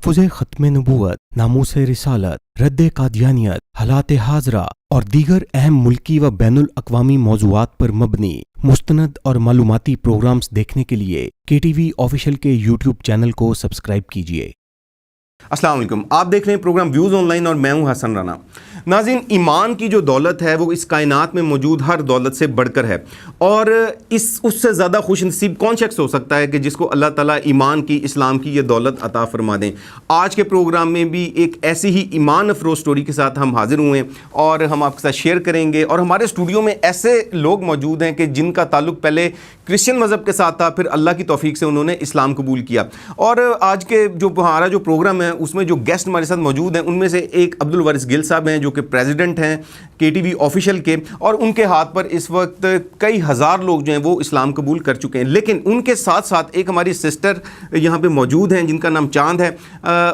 تحفظ ختم نبوت، ناموس رسالت، رد قادیانیت، حالات حاضرہ اور دیگر اہم ملکی و بین الاقوامی موضوعات پر مبنی مستند اور معلوماتی پروگرامز دیکھنے کے لیے KTV آفیشیل کے YouTube چینل کو سبسکرائب کیجیے۔ السلام علیکم، آپ دیکھ رہے ہیں پروگرام ویوز آن لائن اور میں ہوں حسن رانا۔ ناظرین، ایمان کی جو دولت ہے وہ اس کائنات میں موجود ہر دولت سے بڑھ کر ہے، اور اس سے زیادہ خوش نصیب کون شخص ہو سکتا ہے کہ جس کو اللہ تعالیٰ ایمان کی، اسلام کی یہ دولت عطا فرما دیں۔ آج کے پروگرام میں بھی ایک ایسی ہی ایمان افروز سٹوری کے ساتھ ہم حاضر ہوئے ہیں اور ہم آپ کے ساتھ شیئر کریں گے۔ اور ہمارے اسٹوڈیو میں ایسے لوگ موجود ہیں کہ جن کا تعلق پہلے کرسچن مذہب کے ساتھ تھا، پھر اللہ کی توفیق سے انہوں نے اسلام قبول کیا۔ اور آج کے جو ہمارا جو پروگرام ہے اس میں جو گیسٹ ہمارے ساتھ موجود ہیں ان میں سے ایک عبدالوارث گل صاحب ہیں جو کہ پریزیڈنٹ ہیں KTV آفیشیل کے، اور ان کے ہاتھ پر اس وقت کئی ہزار لوگ جو ہیں وہ اسلام قبول کر چکے ہیں۔ لیکن ان کے ساتھ ساتھ ایک ہماری سسٹر یہاں پہ موجود ہیں جن کا نام چاند ہے،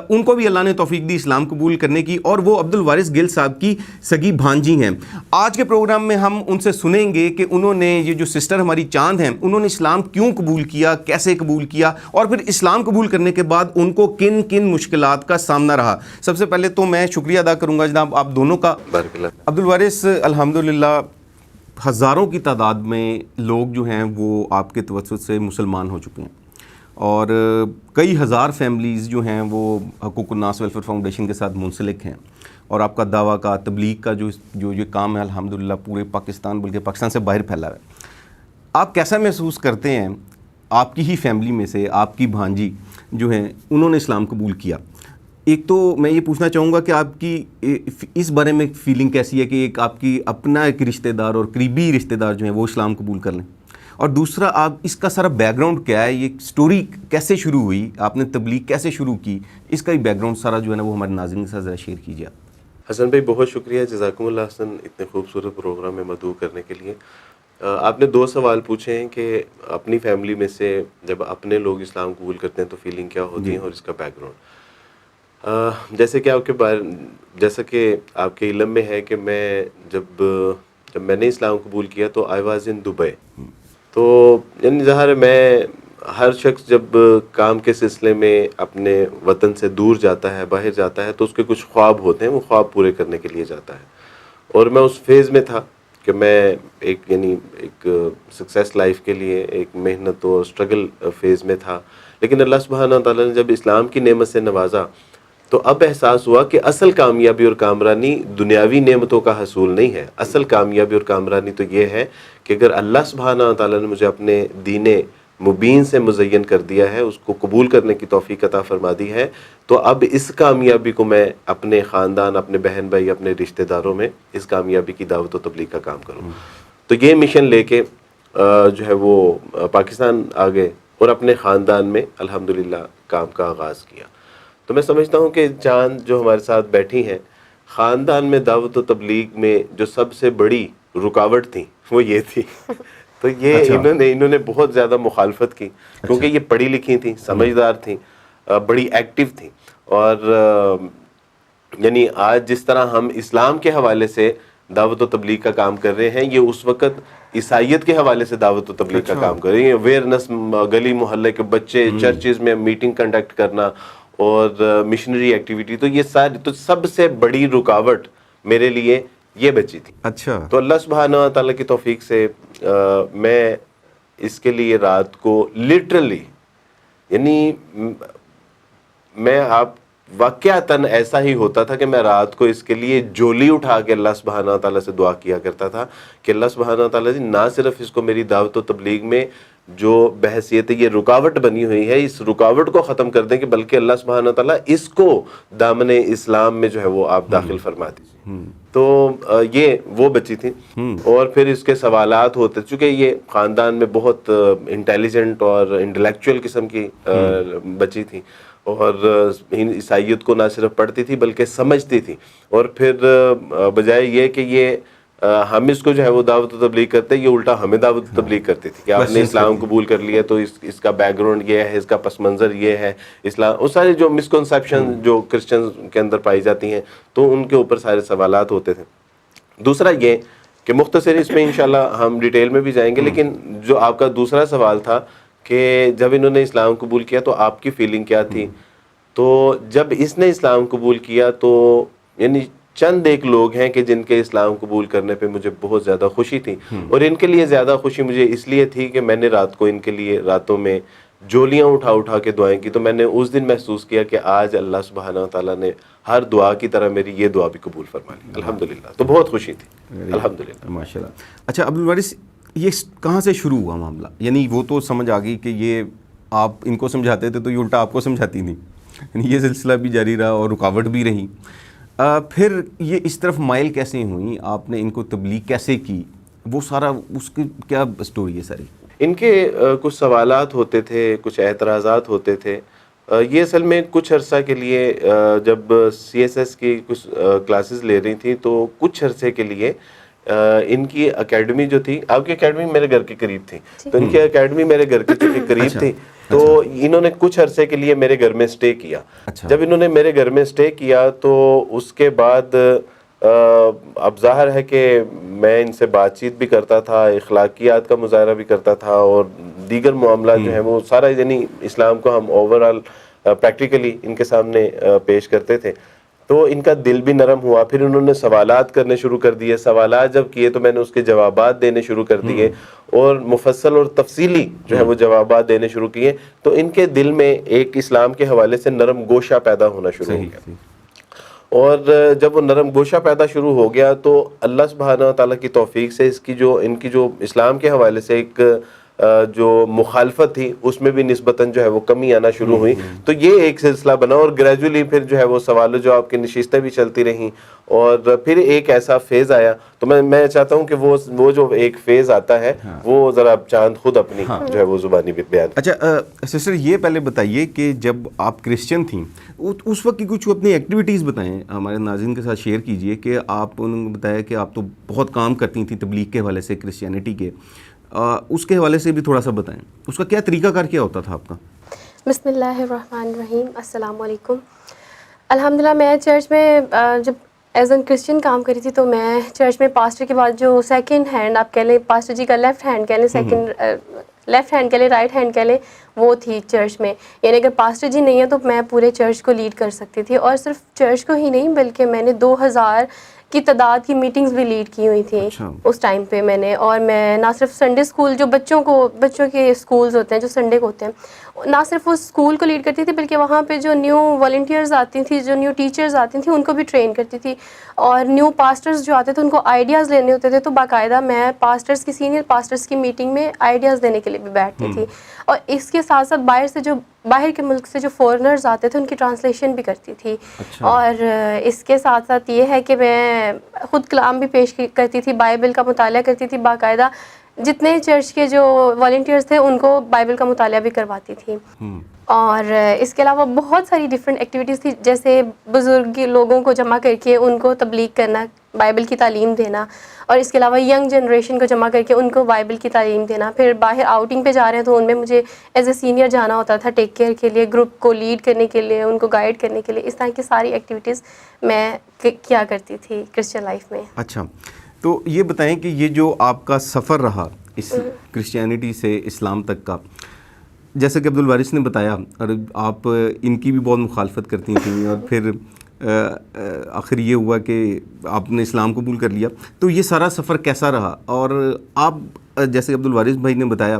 ان کو بھی اللہ نے توفیق دی اسلام قبول کرنے کی، اور وہ عبدالوارث گل صاحب کی سگی بھانجی ہیں۔ آج کے پروگرام میں ہم ان سے سنیں گے کہ انہوں نے، یہ جو سسٹر ہماری چاند ہیں، انہوں نے اسلام کیوں قبول کیا، کیسے قبول کیا، اور پھر اسلام قبول کرنے کے بعد ان کو کن کن مشکلات کا سامنا رہا۔ سب سے پہلے تو میں شکریہ ادا کروں گا جناب آپ دونوں کا۔ عبدالوارث، الحمدللہ ہزاروں کی تعداد میں لوگ جو ہیں وہ آپ کے توسط سے مسلمان ہو چکے ہیں، اور کئی ہزار فیملیز جو ہیں وہ حقوق الناس ویلفیئر فاؤنڈیشن کے ساتھ منسلک ہیں، اور آپ کا دعویٰ کا تبلیغ کا جو یہ کام ہے الحمدللہ پورے پاکستان بلکہ پاکستان سے باہر پھیلا ہے۔ آپ کیسا محسوس کرتے ہیں آپ کی ہی فیملی میں سے آپ کی بھانجی جو ہیں انہوں نے اسلام قبول کیا؟ ایک تو میں یہ پوچھنا چاہوں گا کہ آپ کی اس بارے میں فیلنگ کیسی ہے کہ ایک آپ کی اپنا ایک رشتہ دار اور قریبی رشتہ دار جو ہیں وہ اسلام قبول کر لیں، اور دوسرا آپ اس کا سارا بیک گراؤنڈ کیا ہے، یہ سٹوری کیسے شروع ہوئی، آپ نے تبلیغ کیسے شروع کی، اس کا ہی بیک گراؤنڈ سارا جو ہے نا وہ ہمارے ناظرین کے ساتھ ذرا شیئر کیجیے۔ حسن بھائی بہت شکریہ، جزاکم اللہ حسن، اتنے خوبصورت پروگرام میں مدعو کرنے کے لیے۔ آپ نے 2 سوال پوچھے ہیں کہ اپنی فیملی میں سے جب اپنے لوگ اسلام قبول کرتے ہیں تو فیلنگ کیا ہوتی ہے اور اس کا بیک گراؤنڈ۔ جیسے کہ جیسا کہ آپ کے علم میں ہے کہ میں جب میں نے اسلام قبول کیا تو آئی واز ان دبئی، تو یعنی ظاہر ہے میں، ہر شخص جب کام کے سلسلے میں اپنے وطن سے دور جاتا ہے، باہر جاتا ہے، تو اس کے کچھ خواب ہوتے ہیں، وہ خواب پورے کرنے کے لیے جاتا ہے، اور میں اس فیز میں تھا کہ میں ایک سکسیس لائف کے لیے ایک محنت اور اسٹرگل فیز میں تھا۔ لیکن اللہ سبحانہ تعالیٰ نے جب اسلام کی نعمت سے نوازا تو اب احساس ہوا کہ اصل کامیابی اور کامرانی دنیاوی نعمتوں کا حصول نہیں ہے، اصل کامیابی اور کامرانی تو یہ ہے کہ اگر اللہ سبحانہ تعالیٰ نے مجھے اپنے دین مبین سے مزین کر دیا ہے، اس کو قبول کرنے کی توفیق عطا فرما دی ہے، تو اب اس کامیابی کو میں اپنے خاندان، اپنے بہن بھائی، اپنے رشتہ داروں میں اس کامیابی کی دعوت و تبلیغ کا کام کروں۔ تو یہ مشن لے کے جو ہے وہ پاکستان آ گئے اور اپنے خاندان میں الحمدللہ کام کا آغاز کیا۔ تو میں سمجھتا ہوں کہ چاند جو ہمارے ساتھ بیٹھی ہیں، خاندان میں دعوت و تبلیغ میں جو سب سے بڑی رکاوٹ تھی وہ یہ تھی۔ تو یہ انہوں نے بہت زیادہ مخالفت کی، کیونکہ یہ پڑھی لکھی تھیں، سمجھدار تھیں، بڑی ایکٹیو تھیں، اور یعنی آج جس طرح ہم اسلام کے حوالے سے دعوت و تبلیغ کا کام کر رہے ہیں، یہ اس وقت عیسائیت کے حوالے سے دعوت و تبلیغ کا کام کر رہے ہیں۔ اویئرنس، گلی محلے کے بچے، چرچز میں میٹنگ کنڈکٹ کرنا اور مشنری ایکٹیویٹی، تو یہ ساری، تو سب سے بڑی رکاوٹ میرے لیے یہ بچی تھی۔ اچھا، تو اللہ سبحانہ تعالیٰ کی توفیق سے میں اس کے لیے رات کو لٹرلی، یعنی میں واقعتاً ایسا ہی ہوتا تھا کہ میں رات کو اس کے لیے جولی اٹھا کے اللہ سبحانہ تعالیٰ سے دعا کیا کرتا تھا کہ اللہ سبحانہ تعالیٰ جی، نہ صرف اس کو میری دعوت و تبلیغ میں جو بحثیت یہ رکاوٹ بنی ہوئی ہے، اس رکاوٹ کو ختم کر دیں، کہ بلکہ اللہ سبحانہ تعالیٰ اس کو دامن اسلام میں جو ہے وہ آپ داخل فرما دیجیے۔ تو یہ وہ بچی تھی، اور پھر اس کے سوالات ہوتے، چونکہ یہ خاندان میں بہت انٹیلیجنٹ اور انٹلیکچوئل قسم کی بچی تھی، اور عیسائیت کو نہ صرف پڑھتی تھی بلکہ سمجھتی تھی، اور پھر بجائے یہ کہ یہ ہم اس کو جو ہے وہ دعوت و تبلیغ کرتے، یہ الٹا ہمیں دعوت و تبلیغ کرتی تھی کہ آپ نے اسلام قبول کر لیا تو اس کا بیک گراؤنڈ یہ ہے، اس کا پس منظر یہ ہے، اسلام، وہ سارے جو مسکنسیپشن جو کرسچن کے اندر پائی جاتی ہیں، تو ان کے اوپر سارے سوالات ہوتے تھے۔ دوسرا یہ کہ مختصر اس میں انشاءاللہ ہم ڈیٹیل میں بھی جائیں گے، لیکن جو آپ کا دوسرا سوال تھا کہ جب انہوں نے اسلام قبول کیا تو آپ کی فیلنگ کیا تھی، تو جب اس نے اسلام قبول کیا تو یعنی چند ایک لوگ ہیں کہ جن کے اسلام قبول کرنے پہ مجھے بہت زیادہ خوشی تھی، اور ان کے لیے زیادہ خوشی مجھے اس لیے تھی کہ میں نے رات کو ان کے لیے راتوں میں جولیاں اٹھا اٹھا کے دعائیں کی، تو میں نے اس دن محسوس کیا کہ آج اللہ سبحانہ و تعالیٰ نے ہر دعا کی طرح میری یہ دعا بھی قبول فرما لی الحمدللہ، تو بہت خوشی تھی الحمدللہ۔ ماشاء اللہ۔ اچھا عبدالوارث، یہ کہاں سے شروع ہوا معاملہ؟ یعنی وہ تو سمجھ آ گئی کہ یہ آپ ان کو سمجھاتے تھے تو یہ الٹا آپ کو سمجھاتی نہیں، یعنی یہ سلسلہ بھی جاری رہا اور رکاوٹ بھی رہی، پھر یہ اس طرف مائل کیسے ہوئیں؟ آپ نے ان کو تبلیغ کیسے کی؟ وہ سارا اس کی کیا سٹوری ہے ساری؟ ان کے کچھ سوالات ہوتے تھے، کچھ اعتراضات ہوتے تھے۔ یہ اصل میں کچھ عرصہ کے لیے جب سی ایس ایس کی کچھ کلاسز لے رہی تھیں تو کچھ عرصے کے لیے ان کی اکیڈمی جو تھی، آپ کی اکیڈمی میرے گھر کے قریب تھی، تو ان کی اکیڈمی میرے گھر کے قریب تھی، تو انہوں نے کچھ عرصے کے لیے میرے گھر میں سٹے کیا۔ جب انہوں نے میرے گھر میں سٹے کیا تو اس کے بعد اب ظاہر ہے کہ میں ان سے بات چیت بھی کرتا تھا، اخلاقیات کا مظاہرہ بھی کرتا تھا، اور دیگر معاملات جو ہیں وہ سارا یعنی اسلام کو ہم اوورآل پریکٹیکلی ان کے سامنے پیش کرتے تھے، تو ان کا دل بھی نرم ہوا۔ پھر انہوں نے سوالات کرنے شروع کر دیے، سوالات جب کیے تو میں نے اس کے جوابات دینے شروع کر دیے، اور مفصل اور تفصیلی جو ہے وہ جوابات دینے شروع کیے، تو ان کے دل میں ایک اسلام کے حوالے سے نرم گوشہ پیدا ہونا شروع ہو گیا۔ اور جب وہ نرم گوشہ پیدا شروع ہو گیا تو اللہ سبحانہ و تعالیٰ کی توفیق سے ان کی جو اسلام کے حوالے سے ایک جو مخالفت تھی اس میں بھی نسبتاً جو ہے وہ کمی آنا شروع ہوئی، تو یہ ایک سلسلہ بنا، اور گریجولی پھر جو ہے وہ سوال و جواب کی نشستیں بھی چلتی رہیں، اور پھر ایک ایسا فیز آیا، تو میں چاہتا ہوں کہ وہ جو ایک فیز آتا ہے وہ ذرا چاند خود اپنی جو ہے وہ زبانی بیان۔ اچھا سسٹر، یہ پہلے بتائیے کہ جب آپ کرسچن تھیں اس وقت کی کچھ اپنی ایکٹیویٹیز بتائیں، ہمارے ناظرین کے ساتھ شیئر کیجئے کہ آپ انہوں نے بتایا کہ آپ تو بہت کام کرتی تھیں تبلیغ کے حوالے سے، کرسچینٹی کے، اس کے حوالے سے بھی تھوڑا سا بتائیں، اس کا کیا طریقہ کار کیا ہوتا تھا آپ کا؟ بسم اللہ الرحمن الرحیم، السلام علیکم۔ الحمدللہ میں چرچ میں جب ایز این کرسچن کام کری تھی تو میں چرچ میں پاسٹر کے بعد جو سیکنڈ ہینڈ آپ کہہ لیں، پاسٹر جی کا لیفٹ ہینڈ کہہ لیں، سیکنڈ لیفٹ ہینڈ کہہ لیں، رائٹ ہینڈ کہہ لیں، وہ تھی چرچ میں، یعنی اگر پاسٹر جی نہیں ہیں تو میں پورے چرچ کو لیڈ کر سکتی تھی، اور صرف چرچ کو ہی نہیں بلکہ میں نے 2000 کی تعداد کی میٹنگز بھی لیڈ کی ہوئی تھیں اس ٹائم پہ میں نے، اور میں نہ صرف سنڈے اسکول جو بچوں کے اسکولز ہوتے ہیں جو سنڈے کو ہوتے ہیں، نہ صرف اس اسکول کو لیڈ کرتی تھی بلکہ وہاں پہ جو نیو والنٹیئرز آتی تھیں، جو نیو ٹیچرز آتی تھیں، ان کو بھی ٹرین کرتی تھی، اور نیو پاسٹرز جو آتے تھے ان کو آئیڈیاز لینے ہوتے تھے، تو باقاعدہ میں پاسٹرز کی سینئر پاسٹرز کی میٹنگ میں آئیڈیاز دینے کے لیے بھی بیٹھتی تھی، اور اس کے ساتھ ساتھ باہر کے ملک سے جو فورنرز آتے تھے ان کی ٹرانسلیشن بھی کرتی تھی، اور اس کے ساتھ ساتھ یہ ہے کہ میں خود کلام بھی پیش کرتی تھی، بائبل کا مطالعہ کرتی تھی باقاعدہ، جتنے چرچ کے جو والنٹیئرز تھے ان کو بائبل کا مطالعہ بھی کرواتی تھی، اور اس کے علاوہ بہت ساری ڈفرینٹ ایکٹیویٹیز تھی، جیسے بزرگ لوگوں کو جمع کر کے ان کو تبلیغ کرنا، بائبل کی تعلیم دینا، اور اس کے علاوہ ینگ جنریشن کو جمع کر کے ان کو بائبل کی تعلیم دینا، پھر باہر آؤٹنگ پہ جا رہے ہیں تو ان میں مجھے ایز اے سینئر جانا ہوتا تھا ٹیک کیئر کے لیے، گروپ کو لیڈ کرنے کے لیے، ان کو گائیڈ کرنے کے لیے، اس طرح کی ساری ایکٹیویٹیز میں کیا کرتی تھی کرسچن لائف میں۔ اچھا، تو یہ بتائیں کہ یہ جو آپ کا سفر رہا اس کرسچینٹی سے اسلام تک کا، جیسے کہ عبدالوارث نے بتایا، اور آپ ان کی بھی بہت مخالفت کرتی تھیں، اور پھر آخر یہ ہوا کہ آپ نے اسلام قبول کر لیا، تو یہ سارا سفر کیسا رہا؟ اور آپ جیسے عبدالوارث بھائی نے بتایا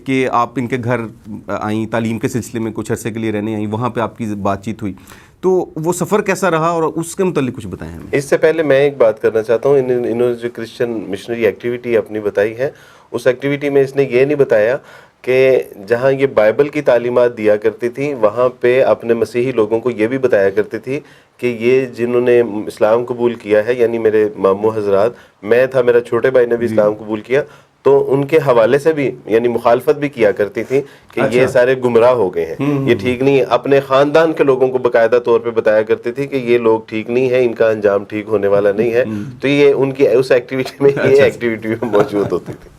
کہ آپ ان کے گھر آئیں، تعلیم کے سلسلے میں کچھ عرصے کے لیے رہنے آئیں، وہاں پہ آپ کی بات چیت ہوئی، تو وہ سفر کیسا رہا اور اس کے متعلق کچھ بتائیں ہمیں۔ اس سے پہلے میں ایک بات کرنا چاہتا ہوں، انہوں نے جو کرسچن مشنری ایکٹیویٹی اپنی بتائی ہے، اس ایکٹیویٹی میں اس نے یہ نہیں بتایا کہ جہاں یہ بائبل کی تعلیمات دیا کرتی تھی وہاں پہ اپنے مسیحی لوگوں کو یہ بھی بتایا کرتی تھی کہ یہ جنہوں نے اسلام قبول کیا ہے، یعنی میرے ماموں حضرات، میں تھا، میرا چھوٹے بھائی نے بھی اسلام قبول کیا، تو ان کے حوالے سے بھی یعنی مخالفت بھی کیا کرتی تھی کہ یہ سارے گمراہ ہو گئے ہیں، یہ ٹھیک نہیں ہے، اپنے خاندان کے لوگوں کو باقاعدہ طور پہ بتایا کرتی تھی کہ یہ لوگ ٹھیک نہیں ہے، ان کا انجام ٹھیک ہونے والا نہیں ہے، تو یہ ان کی اس ایکٹیویٹی میں یہ ایکٹیویٹی موجود ہوتی تھی۔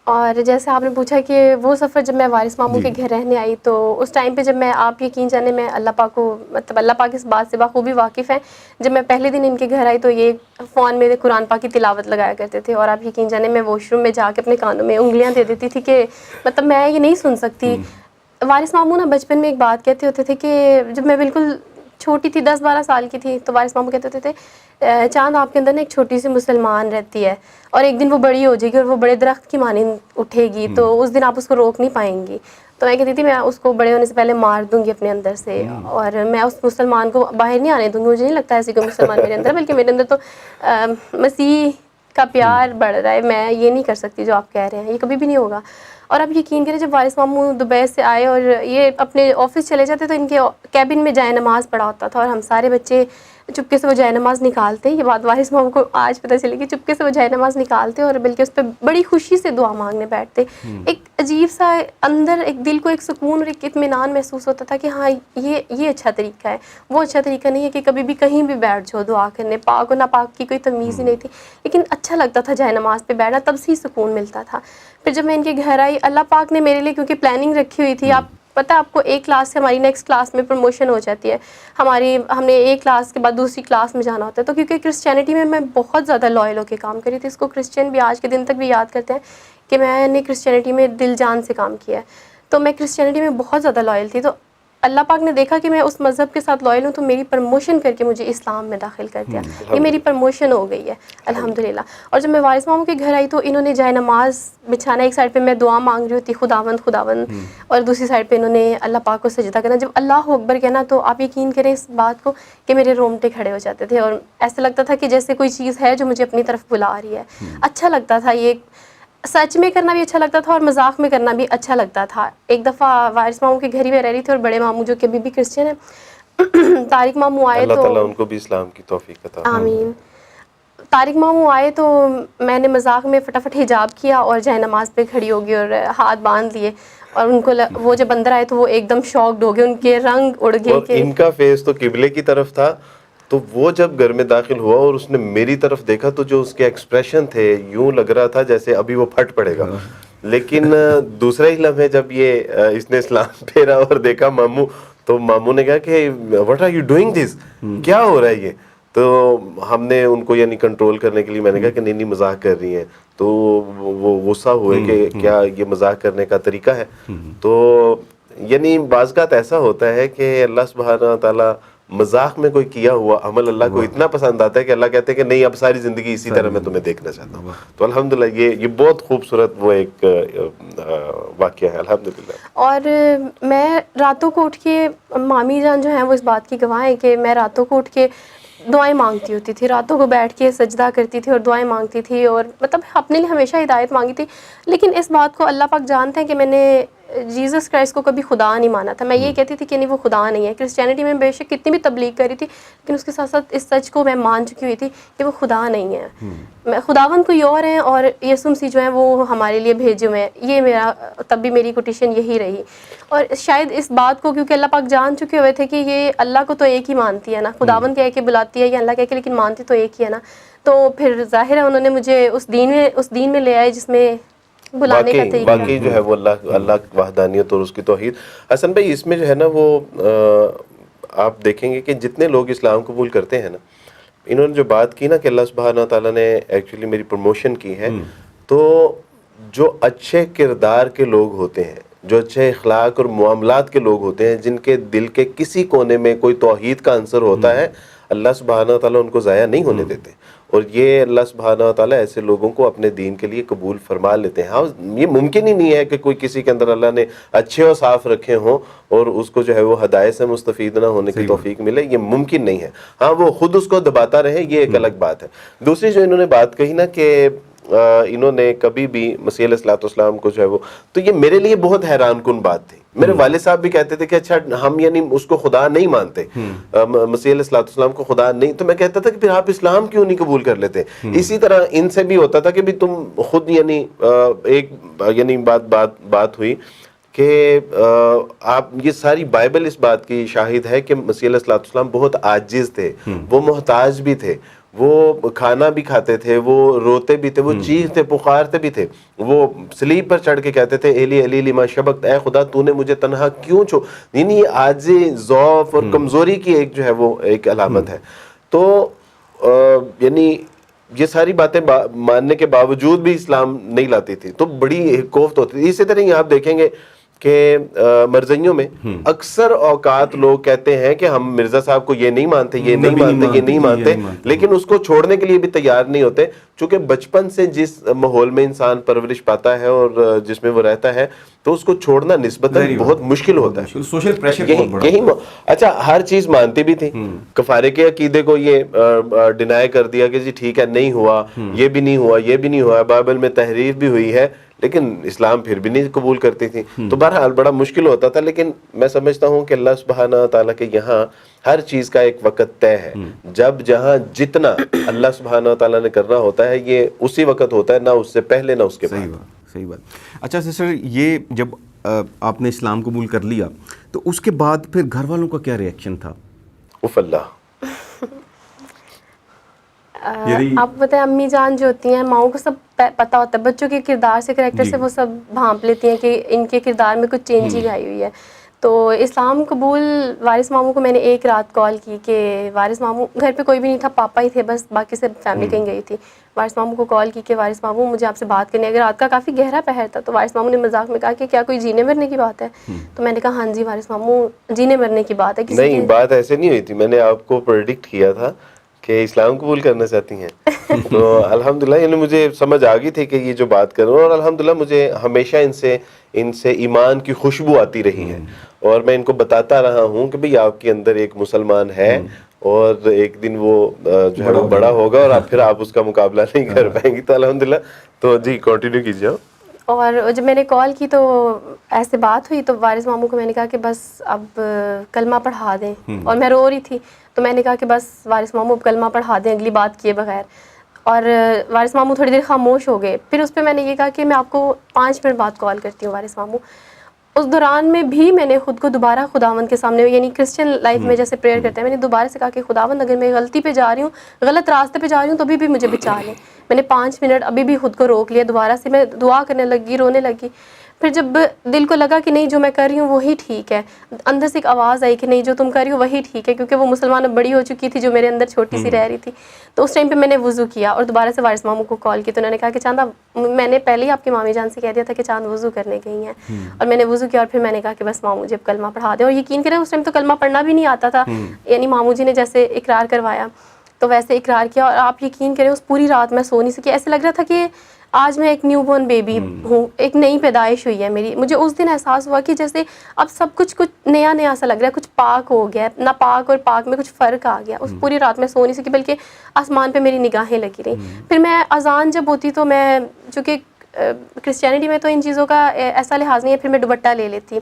اور جیسے آپ نے پوچھا کہ وہ سفر جب میں وارث ماموں کے گھر رہنے آئی تو اس ٹائم پہ جب میں، آپ یقین جانے میں اللہ پاک کو، مطلب اللہ پاک اس بات سے بخوبی واقف ہیں، جب میں پہلے دن ان کے گھر آئی تو یہ فون میں قرآن پاک کی تلاوت لگایا کرتے تھے، اور آپ یقین جانے میں واش روم میں جا کے اپنے کانوں میں انگلیاں دے دیتی تھی کہ مطلب میں یہ نہیں سن سکتی، وارث ماموں نا بچپن میں ایک بات کہتے ہوتے تھے کہ جب میں بالکل چھوٹی تھی 10-12 سال کی تھی تو وارث ماموں کہتے ہوتے تھے چاند آپ کے اندر نا ایک چھوٹی سی مسلمان رہتی ہے اور ایک دن وہ بڑی ہو جائے گی اور وہ بڑے درخت کی مانند اٹھے گی تو اس دن آپ اس کو روک نہیں پائیں گی. تو میں کہتی تھی میں اس کو بڑے ہونے سے پہلے مار دوں گی اپنے اندر سے اور میں اس مسلمان کو باہر نہیں آنے دوں گی. مجھے نہیں لگتا ایسی کوئی مسلمان میرے اندر, بلکہ میرے اندر تو مسیح کا پیار بڑھ رہا ہے. میں یہ نہیں کر سکتی جو آپ کہہ رہے ہیں, یہ کبھی بھی نہیں ہوگا. اور اب یقین کریں جب وارث ماموں دبئی سے آئے اور یہ اپنے آفس چلے جاتے تو ان کے کیبن میں جائے نماز پڑھا ہوتا تھا اور ہم سارے بچے چپکے سے وہ جائے نماز نکالتے. یہ بات وارث ماموں کو آج پتہ چلی کہ چپکے سے وہ جائے نماز نکالتے اور بلکہ اس پہ بڑی خوشی سے دعا مانگنے بیٹھتے. ایک عجیب سا اندر ایک دل کو ایک سکون اور ایک اطمینان محسوس ہوتا تھا کہ ہاں یہ اچھا طریقہ ہے. وہ اچھا طریقہ نہیں ہے کہ کبھی بھی کہیں بھی بیٹھ جاؤ دعا کرنے, پاک اور ناپاک کی کوئی تمیز ہی نہیں تھی, لیکن اچھا لگتا تھا جائے نماز پہ بیٹھنا, تب سے ہی سکون ملتا تھا. پھر جب میں ان کے گھر آئی, اللہ پاک نے میرے لیے کیونکہ پلاننگ رکھی ہوئی تھی, آپ پتہ آپ کو ایک کلاس سے ہماری نیکسٹ کلاس میں پروموشن ہو جاتی ہے. ہم نے ایک کلاس کے بعد دوسری کلاس میں جانا ہوتا ہے. تو کیونکہ کرسچینٹی میں بہت زیادہ لائل ہو کے کام کری تھی, اس کو کرسچین بھی آج کے دن تک بھی یاد کرتے ہیں کہ میں نے کرسچینٹی میں دل جان سے کام کیا ہے. تو میں کرسچینٹی میں بہت زیادہ لائل تھی. تو اللہ پاک نے دیکھا کہ میں اس مذہب کے ساتھ لائل ہوں تو میری پرموشن کر کے مجھے اسلام میں داخل کر دیا. یہ میری پرموشن ہو گئی ہے الحمدللہ. اور جب میں وارث ماموں کے گھر آئی تو انہوں نے جائے نماز بچھانا, ایک سائڈ پہ میں دعا مانگ رہی ہوتی خداوند, اور دوسری سائڈ پہ انہوں نے اللہ پاک کو سجدہ کرنا. جب اللہ اکبر کہنا تو آپ یقین کریں اس بات کو کہ میرے رونگٹے کھڑے ہو جاتے تھے اور ایسا لگتا تھا کہ جیسے کوئی چیز ہے جو مجھے اپنی طرف بلا رہی ہے. اچھا لگتا تھا, یہ سچ میں کرنا بھی اچھا لگتا تھا اور مذاق میں کرنا بھی اچھا لگتا تھا. ایک دفعہ وارث ماموں کے گھر ہی میں رہ رہی تھی اور بڑے ماموں جو کہ ابھی بھی کرسچن ہیں, طارق ماموں آئے تو اللہ تعالیٰ ان کو بھی اسلام کی توفیق عطا فرمائے. آمین. طارق ماموں آئے تو میں نے مذاق میں فٹافٹ حجاب کیا اور جائے نماز پہ کھڑی ہوگی اور ہاتھ باندھ لیے, اور ان کو وہ جب اندر آئے تو وہ ایک دم شاکڈ ہو گئے, ان کے رنگ اڑ گئے. اور ان کا فیس تو قبلے کی طرف تھا, تو وہ جب گھر میں داخل ہوا اور اس نے میری طرف دیکھا تو جو اس کے ایکسپریشن تھے یوں لگ رہا تھا جیسے ابھی وہ پھٹ پڑے گا. لیکن دوسرا ہی لمحے جب یہ اس نے اسلام پھیرا اور دیکھا ماموں, تو ماموں نے کہا کہ what are you doing this, کیا ہو رہا ہے یہ. تو ہم نے ان کو یعنی کنٹرول کرنے کے لیے میں نے کہا کہ نہیں مذاق کر رہی ہیں. تو وہ غصہ ہوئے کہ کیا یہ مذاق کرنے کا طریقہ ہے. تو یعنی بعض اوقات ایسا ہوتا ہے کہ اللہ سبحانہ تعالیٰ مذاق میں کوئی کیا ہوا عمل اللہ کو اتنا پسند آتا ہے کہ اللہ کہتے ہیں کہ نہیں اب ساری زندگی اسی طرح میں تمہیں دیکھنا چاہتا ہوں. تو الحمدللہ یہ بہت خوبصورت وہ ایک واقعہ ہے الحمدللہ. اور میں راتوں کو اٹھ کے, مامی جان جو ہیں وہ اس بات کی گواہ ہیں کہ میں راتوں کو اٹھ کے دعائیں مانگتی ہوتی تھی, راتوں کو بیٹھ کے سجدہ کرتی تھی اور دعائیں مانگتی تھی, اور مطلب اپنے لیے ہمیشہ ہدایت مانگی تھی. لیکن اس بات کو اللہ پاک جانتے ہیں کہ میں نے جیزس کرائسٹ کو کبھی خدا نہیں مانا تھا. میں یہ کہتی تھی کہ نہیں وہ خدا نہیں ہے. کرسچینٹی میں بے شک کتنی بھی تبلیغ کری تھی لیکن اس کے ساتھ ساتھ اس سچ کو میں مان چکی ہوئی تھی کہ وہ خدا نہیں ہے. میں خداوند کوئی اور ہیں اور یسوع مسیح جو ہیں وہ ہمارے لیے بھیجے ہوئے ہیں. یہ میرا تب بھی میری کوٹیشن یہی رہی. اور شاید اس بات کو کیونکہ اللہ پاک جان چکے ہوئے تھے کہ یہ اللہ کو تو ایک ہی مانتی ہے نا, خداوند کہہ کے بلاتی ہے یا اللہ کہہ کے, لیکن مانتی تو ایک ہی ہے نا. تو پھر ظاہر ہے انہوں نے مجھے اس دین میں لے آئے جس میں بلانے کا طریقہ. باقی جو ہے وہ اللہ کی وحدانیت اور اس کی توحید. حسن بھائی اس میں جو ہے نا وہ آپ دیکھیں گے کہ جتنے لوگ اسلام قبول کرتے ہیں نا, انہوں نے جو بات کی نا کہ اللہ سبحانہ تعالیٰ نے ایکچولی میری پروموشن کی ہے, تو جو اچھے کردار کے لوگ ہوتے ہیں, جو اچھے اخلاق اور معاملات کے لوگ ہوتے ہیں, جن کے دل کے کسی کونے میں کوئی توحید کا عنصر ہوتا ہے, اللہ سبحانہ تعالیٰ ان کو ضائع نہیں ہونے دیتے. اور یہ اللہ سبحانہ تعالیٰ ایسے لوگوں کو اپنے دین کے لیے قبول فرما لیتے ہیں. ہاں یہ ممکن ہی نہیں ہے کہ کوئی کسی کے اندر اللہ نے اچھے اور صاف رکھے ہوں اور اس کو جو ہے وہ ہدایت سے مستفید نہ ہونے کی توفیق ملے, یہ ممکن نہیں ہے. ہاں وہ خود اس کو دباتا رہے, یہ ایک الگ بات ہے. دوسری جو انہوں نے بات کہی نا کہ انہوں نے کبھی بھی مسیح علیہ الصلوۃ والسلام کو جو ہے وہ, تو یہ میرے لیے بہت حیران کن بات تھی. میرے والد صاحب بھی کہتے تھے کہ اچھا ہم یعنی اس کو خدا نہیں مانتے, مسیح علیہ الصلوۃ والسلام کو خدا نہیں, تو میں کہتا تھا کہ پھر آپ اسلام کیوں نہیں قبول کر لیتے. اسی طرح ان سے بھی ہوتا تھا کہ بھی تم خود یعنی ایک یعنی بات ہوئی کہ آپ یہ ساری بائبل اس بات کی شاہد ہے کہ مسیح علیہ الصلوۃ والسلام بہت عاجز تھے, وہ محتاج بھی تھے, وہ کھانا بھی کھاتے تھے, وہ روتے بھی تھے, وہ چیختے پکارتے بھی تھے, وہ سلیب پر چڑھ کے کہتے تھے ایلی ایلی لما شبقت, اے خدا تو نے مجھے تنہا کیوں چھوڑ. یعنی یہ عاجزی, ضعف اور کمزوری کی ایک جو ہے وہ ایک علامت ہے. تو یعنی یہ ساری باتیں ماننے کے باوجود بھی اسلام نہیں لاتی تھی, تو بڑی کوفت ہوتی تھی. اسی طرح آپ دیکھیں گے کہ مرزائیوں میں اکثر اوقات لوگ کہتے ہیں کہ ہم مرزا صاحب کو یہ نہیں مانتے، یہ نہیں مانتے، یہ نہیں مانتے، لیکن اس کو چھوڑنے کے لیے بھی تیار نہیں ہوتے، چونکہ بچپن سے جس ماحول میں انسان پرورش پاتا ہے اور جس میں وہ رہتا ہے تو اس کو چھوڑنا نسبتاً بہت مشکل ہوتا ہے. سوشل پریشر یہی اچھا ہر چیز مانتی بھی تھی، کفارے کے عقیدے کو یہ ڈینائی کر دیا کہ جی ٹھیک ہے نہیں ہوا، یہ بھی نہیں ہوا، یہ بھی نہیں ہوا، بائبل میں تحریف بھی ہوئی ہے، لیکن اسلام پھر بھی نہیں قبول کرتی تھی. تو بہرحال بڑا مشکل ہوتا تھا. لیکن میں سمجھتا ہوں کہ اللہ سبحانہ تعالیٰ کے یہاں ہر چیز کا ایک وقت طے ہے. جب جہاں جتنا اللہ سبحانہ تعالیٰ نے کرنا ہوتا ہے یہ اسی وقت ہوتا ہے، نہ اس سے پہلے نہ اس کے بعد. صحیح بات. اچھا سسٹر، یہ جب آپ نے اسلام قبول کر لیا تو اس کے بعد پھر گھر والوں کا کیا ریئیکشن تھا؟ اف اللہ، آپ بتائیں، امی جان جو ہوتی ہیں ماؤں کو سب پتہ ہوتا ہے، بچوں کے کردار سے، کریکٹر سے وہ سب بھانپ لیتی ہیں کہ ان کے کردار میں کچھ چینج ہی آئی ہوئی ہے. تو اسلام قبول وارث ماموں کو میں نے ایک رات کال کی کہ وارث ماموں، گھر پہ کوئی بھی نہیں تھا، پاپا ہی تھے بس، باقی سب فیملی کہیں گئی تھی. وارث ماموں کو کال کی کہ وارث ماموں مجھے آپ سے بات کرنی ہے. اگر رات کا کافی گہرا پہر تھا تو وارث ماموں نے مذاق میں کہا کہ کیا کوئی جینے مرنے کی بات ہے؟ تو میں نے کہا ہاں جی وارث ماموں، جینے مرنے کی بات ہے. نہیں، بات ایسے نہیں ہوئی تھی. میں نے آپ کو پریڈکٹ کیا تھا کہ اسلام قبول کرنا چاہتی ہیں. تو الحمدللہ یعنی مجھے سمجھ آ گئی تھی کہ یہ جو بات کروں، اور الحمدللہ مجھے ہمیشہ ان سے ایمان کی خوشبو آتی رہی ہے، اور میں ان کو بتاتا رہا ہوں کہ بھئی آپ کے اندر ایک مسلمان ہے، اور ایک دن وہ جو ہے وہ بڑا ہوگا اور پھر آپ اس کا مقابلہ نہیں کر پائیں گی. تو الحمدللہ. تو جی کنٹینیو کیجیے. اور جب میں نے کال کی تو ایسے بات ہوئی تو وارث ماموں کو میں نے کہا کہ بس اب کلمہ پڑھا دیں، اور میں رو رہی تھی تو میں نے کہا کہ بس وارث ماموں اب کلمہ پڑھا دیں اگلی بات کیے بغیر. اور وارث ماموں تھوڑی دیر خاموش ہو گئے. پھر اس پہ میں نے یہ کہا کہ میں آپ کو 5 منٹ بعد کال کرتی ہوں وارث ماموں. اس دوران میں بھی میں نے خود کو دوبارہ خداوند کے سامنے، یعنی کرسچن لائف میں جیسے پریئر کرتے ہیں، میں نے دوبارہ سے کہا کہ خداوند اگر میں غلطی پہ جا رہی ہوں، غلط راستے پہ جا رہی ہوں تو ابھی بھی مجھے بچا لیں. میں نے 5 منٹ ابھی بھی خود کو روک لیا. دوبارہ سے میں دعا کرنے لگی، رونے لگی. پھر جب دل کو لگا کہ نہیں جو میں کر رہی ہوں وہی ٹھیک ہے، اندر سے ایک آواز آئی کہ نہیں جو تم کر رہی ہو وہی ٹھیک ہے، کیونکہ وہ مسلمان اب بڑی ہو چکی تھی جو میرے اندر چھوٹی سی رہ رہی تھی. تو اس ٹائم پہ میں نے وضو کیا اور دوبارہ سے وارث ماموں کو کال کی. تو انہوں نے کہا کہ چاندہ، میں نے پہلے ہی آپ کی مامی جان سے کہہ دیا تھا کہ چاند وضو کرنے گئی ہیں. اور میں نے وضو کیا اور پھر میں نے کہا کہ بس ماموں جی اب کلمہ پڑھا دیں. اور یقین کریں اس ٹائم تو کلمہ پڑھنا بھی نہیں آتا تھا، یعنی ماموں جی نے جیسے اقرار کروایا تو ویسے اقرار کیا. اور آپ یقین کریں اس پوری رات میں سو نہیں سکی. ایسے لگ رہا تھا کہ آج میں ایک نیو بورن بیبی ہوں، ایک نئی پیدائش ہوئی ہے میری. مجھے اس دن احساس ہوا کہ جیسے اب سب کچھ نیا نیا سا لگ رہا ہے، کچھ پاک ہو گیا ہے، نہ پاک اور پاک میں کچھ فرق آ گیا. اس پوری رات میں سو نہیں سکی، بلکہ آسمان پہ میری نگاہیں لگی رہیں. پھر میں اذان جب ہوتی تو میں، چونکہ کرسچینٹی میں تو ان چیزوں کا ایسا لحاظ نہیں ہے، پھر میں دوپٹہ لے لیتی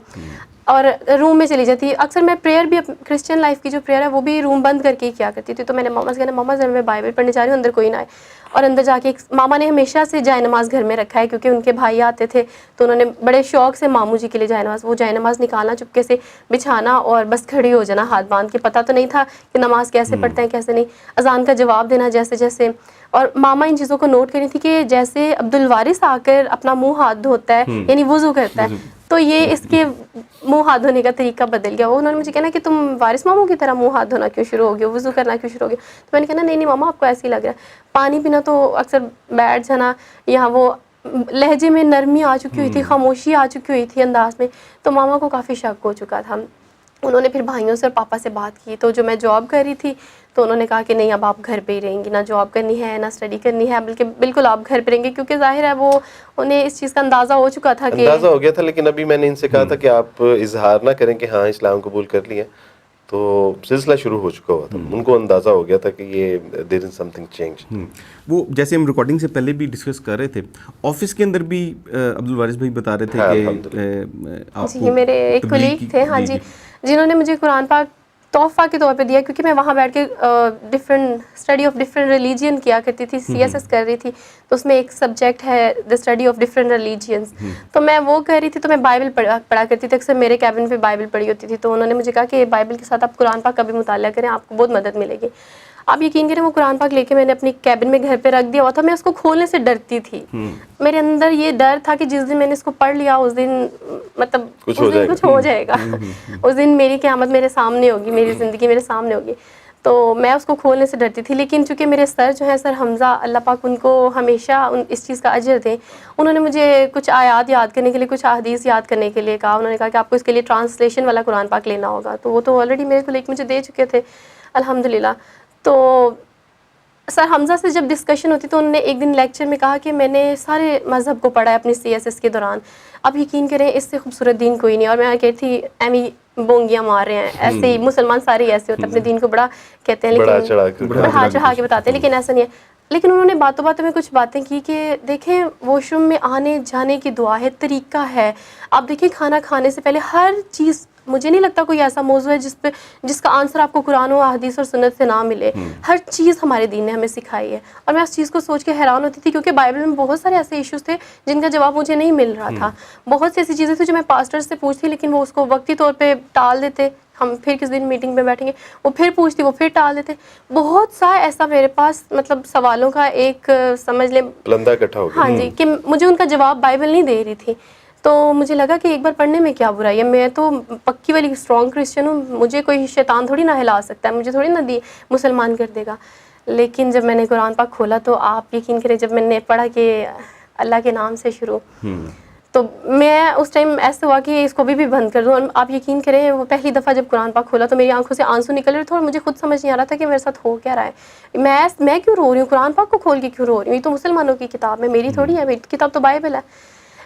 اور روم میں چلی جاتی. اکثر میں پریئر بھی، کرسچن لائف کی جو پریئر ہے وہ بھی روم بند کر کے ہی کیا کرتی تھی. تو میں نے ماما سے کہا ماما ذرا میں بائبل پڑھنے جا رہی ہوں، اندر کوئی نہ آئے. اور اندر جا کے ماما نے ہمیشہ سے جائے نماز گھر میں رکھا ہے، کیونکہ ان کے بھائی آتے تھے تو انہوں نے بڑے شوق سے ماموں جی کے لیے جائے نماز، وہ جائے نماز نکالنا، چپکے سے بچھانا اور بس کھڑی ہو جانا ہاتھ باندھ کے. پتہ تو نہیں تھا کہ نماز کیسے پڑھتے ہیں کیسے نہیں، اذان کا جواب دینا جیسے جیسے. اور ماما ان چیزوں کو نوٹ کری تھی کہ جیسے عبدالوارث آ کر اپنا منہ ہاتھ دھوتا ہے، یعنی وضو کرتا ہے، تو یہ اس کے منہ ہاتھ دھونے کا طریقہ بدل گیا. وہ انہوں نے مجھے کہنا کہ تم وارث ماموں کی طرح منہ ہاتھ دھونا کیوں شروع ہو گیا، وضو کرنا کیوں شروع ہو گیا. تو میں نے کہا نہیں ماما آپ کو ایسے ہی لگ رہا ہے. پانی پینا تو اکثر بیٹھ جانا، یہاں وہ لہجے میں نرمی آ چکی ہوئی تھی، خاموشی آ چکی ہوئی تھی انداز میں. تو ماما کو کافی شک ہو چکا تھا. انہوں نے پھر بھائیوں سے اور پاپا سے بات کی. تو جو میں جاب کر رہی تھی تو انہوں نے کہا کہ نہیں اب آپ گھر پہ ہی رہیں گی، نہ جاب کرنی ہے نہ اسٹڈی کرنی ہے، بلکہ بالکل آپ گھر پہ رہیں گے. کیونکہ ظاہر ہے وہ انہیں اس چیز کا اندازہ ہو چکا تھا، کہ اندازہ ہو گیا تھا. لیکن ابھی میں نے ان سے کہا تھا کہ آپ اظہار نہ کریں کہ ہاں اسلام قبول کر لیا، تو سلسلہ شروع ہو چکا ہوا تھا. ان کو اندازہ ہو گیا تھا کہ یہ دیر از سم تھنگ چینج. وہ جیسے ہم ریکارڈنگ سے پہلے بھی ڈسکس کر رہے تھے، آفس کے اندر بھی عبدالوارث بھائی بتا رہے تھے کہ جی میرے ایک کولیگ تھے، ہاں جی، جنہوں نے مجھے قرآن پاک تحفہ کے طور پہ دیا، کیونکہ میں وہاں بیٹھ کے different study of different religion کیا کرتی تھی، CSS کر رہی تھی. تو اس میں ایک سبجیکٹ ہے دا اسٹڈی آف ڈفرینٹ ریلیجینس. تو میں وہ کر رہی تھی، تو میں بائبل پڑھا کرتی تھی. اکثر میرے کیبن پہ بائبل پڑھی ہوتی تھی. تو انہوں نے مجھے کہا کہ بائبل کے ساتھ آپ قرآن پاک کا بھی مطالعہ کریں، آپ کو بہت مدد ملے گی. آپ یقین کریں وہ قرآن پاک لے کے میں نے اپنی کیبن میں گھر پہ رکھ دیا ہوا تھا. میں اس کو کھولنے سے ڈرتی تھی. میرے اندر یہ ڈر تھا کہ جس دن میں نے اس کو پڑھ لیا اس دن مطلب کچھ ہو جائے گا. اس دن میری قیامت میرے سامنے ہوگی، میری زندگی میرے سامنے ہوگی. تو میں اس کو کھولنے سے ڈرتی تھی. لیکن چونکہ میرے سر جو ہیں سر حمزہ اللہ پاک ان کو ہمیشہ اس چیز کا اجر دیں, انہوں نے مجھے کچھ آیات یاد کرنے کے لیے, کچھ احادیث یاد کرنے کے لیے کہا. انہوں نے کہا کہ آپ کو اس کے لیے ٹرانسلیشن والا قرآن پاک لینا ہوگا. تو وہ تو آلریڈی میرے کو مجھے دے چکے تھے الحمدللہ. تو سر حمزہ سے جب ڈسکشن ہوتی تو انہوں نے ایک دن لیکچر میں کہا کہ میں نے سارے مذہب کو پڑھا ہے اپنی CSS کے دوران, اب یقین کریں اس سے خوبصورت دین کوئی نہیں. اور میں کہتی تھی ایمی بونگیاں مار رہے ہیں, ایسے ہی مسلمان سارے ایسے ہوتے ہیں, اپنے دین کو بڑا کہتے ہیں لیکن بڑھا چڑھا کے بتاتے ہیں, لیکن ایسا نہیں ہے. لیکن انہوں نے باتوں باتوں میں کچھ باتیں کی کہ دیکھیں واش روم میں آنے جانے کی دعا ہے, طریقہ ہے. آپ دیکھیں کھانا کھانے سے پہلے ہر چیز, مجھے نہیں لگتا کوئی ایسا موضوع ہے جس کا آنسر آپ کو قرآن و حدیث اور سنت سے نہ ملے. ہر چیز ہمارے دین نے ہمیں سکھائی ہے. اور میں اس چیز کو سوچ کے حیران ہوتی تھی کیونکہ بائبل میں بہت سارے ایسے ایشوز تھے جن کا جواب مجھے نہیں مل رہا تھا. بہت سی ایسی چیزیں تھیں جو میں پاسٹر سے پوچھتی لیکن وہ اس کو وقتی طور پہ ٹال دیتے, ہم پھر کس دن میٹنگ میں بیٹھیں گے, وہ پھر پوچھتی, وہ پھر ٹال دیتے. بہت سا ایسا میرے پاس مطلب سوالوں کا ایک سمجھ لیں لندہ اکٹھا ہو گیا. ہاں جی, کہ مجھے ان کا جواب بائبل نہیں دے رہی تھی. تو مجھے لگا کہ ایک بار پڑھنے میں کیا برائی ہے, میں تو پکی والی اسٹرانگ کرسچن ہوں, مجھے کوئی شیطان تھوڑی نہ ہلا سکتا ہے, مجھے تھوڑی نہ مسلمان کر دے گا. لیکن جب میں نے قرآن پاک کھولا تو آپ یقین کریں جب میں نے پڑھا کہ اللہ کے نام سے شروع, تو میں اس ٹائم ایسا ہوا کہ اس کو بھی بند کر دوں. اور آپ یقین کریں وہ پہلی دفعہ جب قرآن پاک کھولا تو میری آنکھوں سے آنسو نکل رہے تھے اور مجھے خود سمجھ نہیں آ رہا تھا کہ میرے ساتھ ہو کیا رہا ہے. میں کیوں رو رہی ہوں, قرآن پاک کو کھول کے کیوں رو رہی ہوں, یہ تو مسلمانوں کی کتاب ہے, میری تھوڑی ہے, میری کتاب تو بائبل ہے.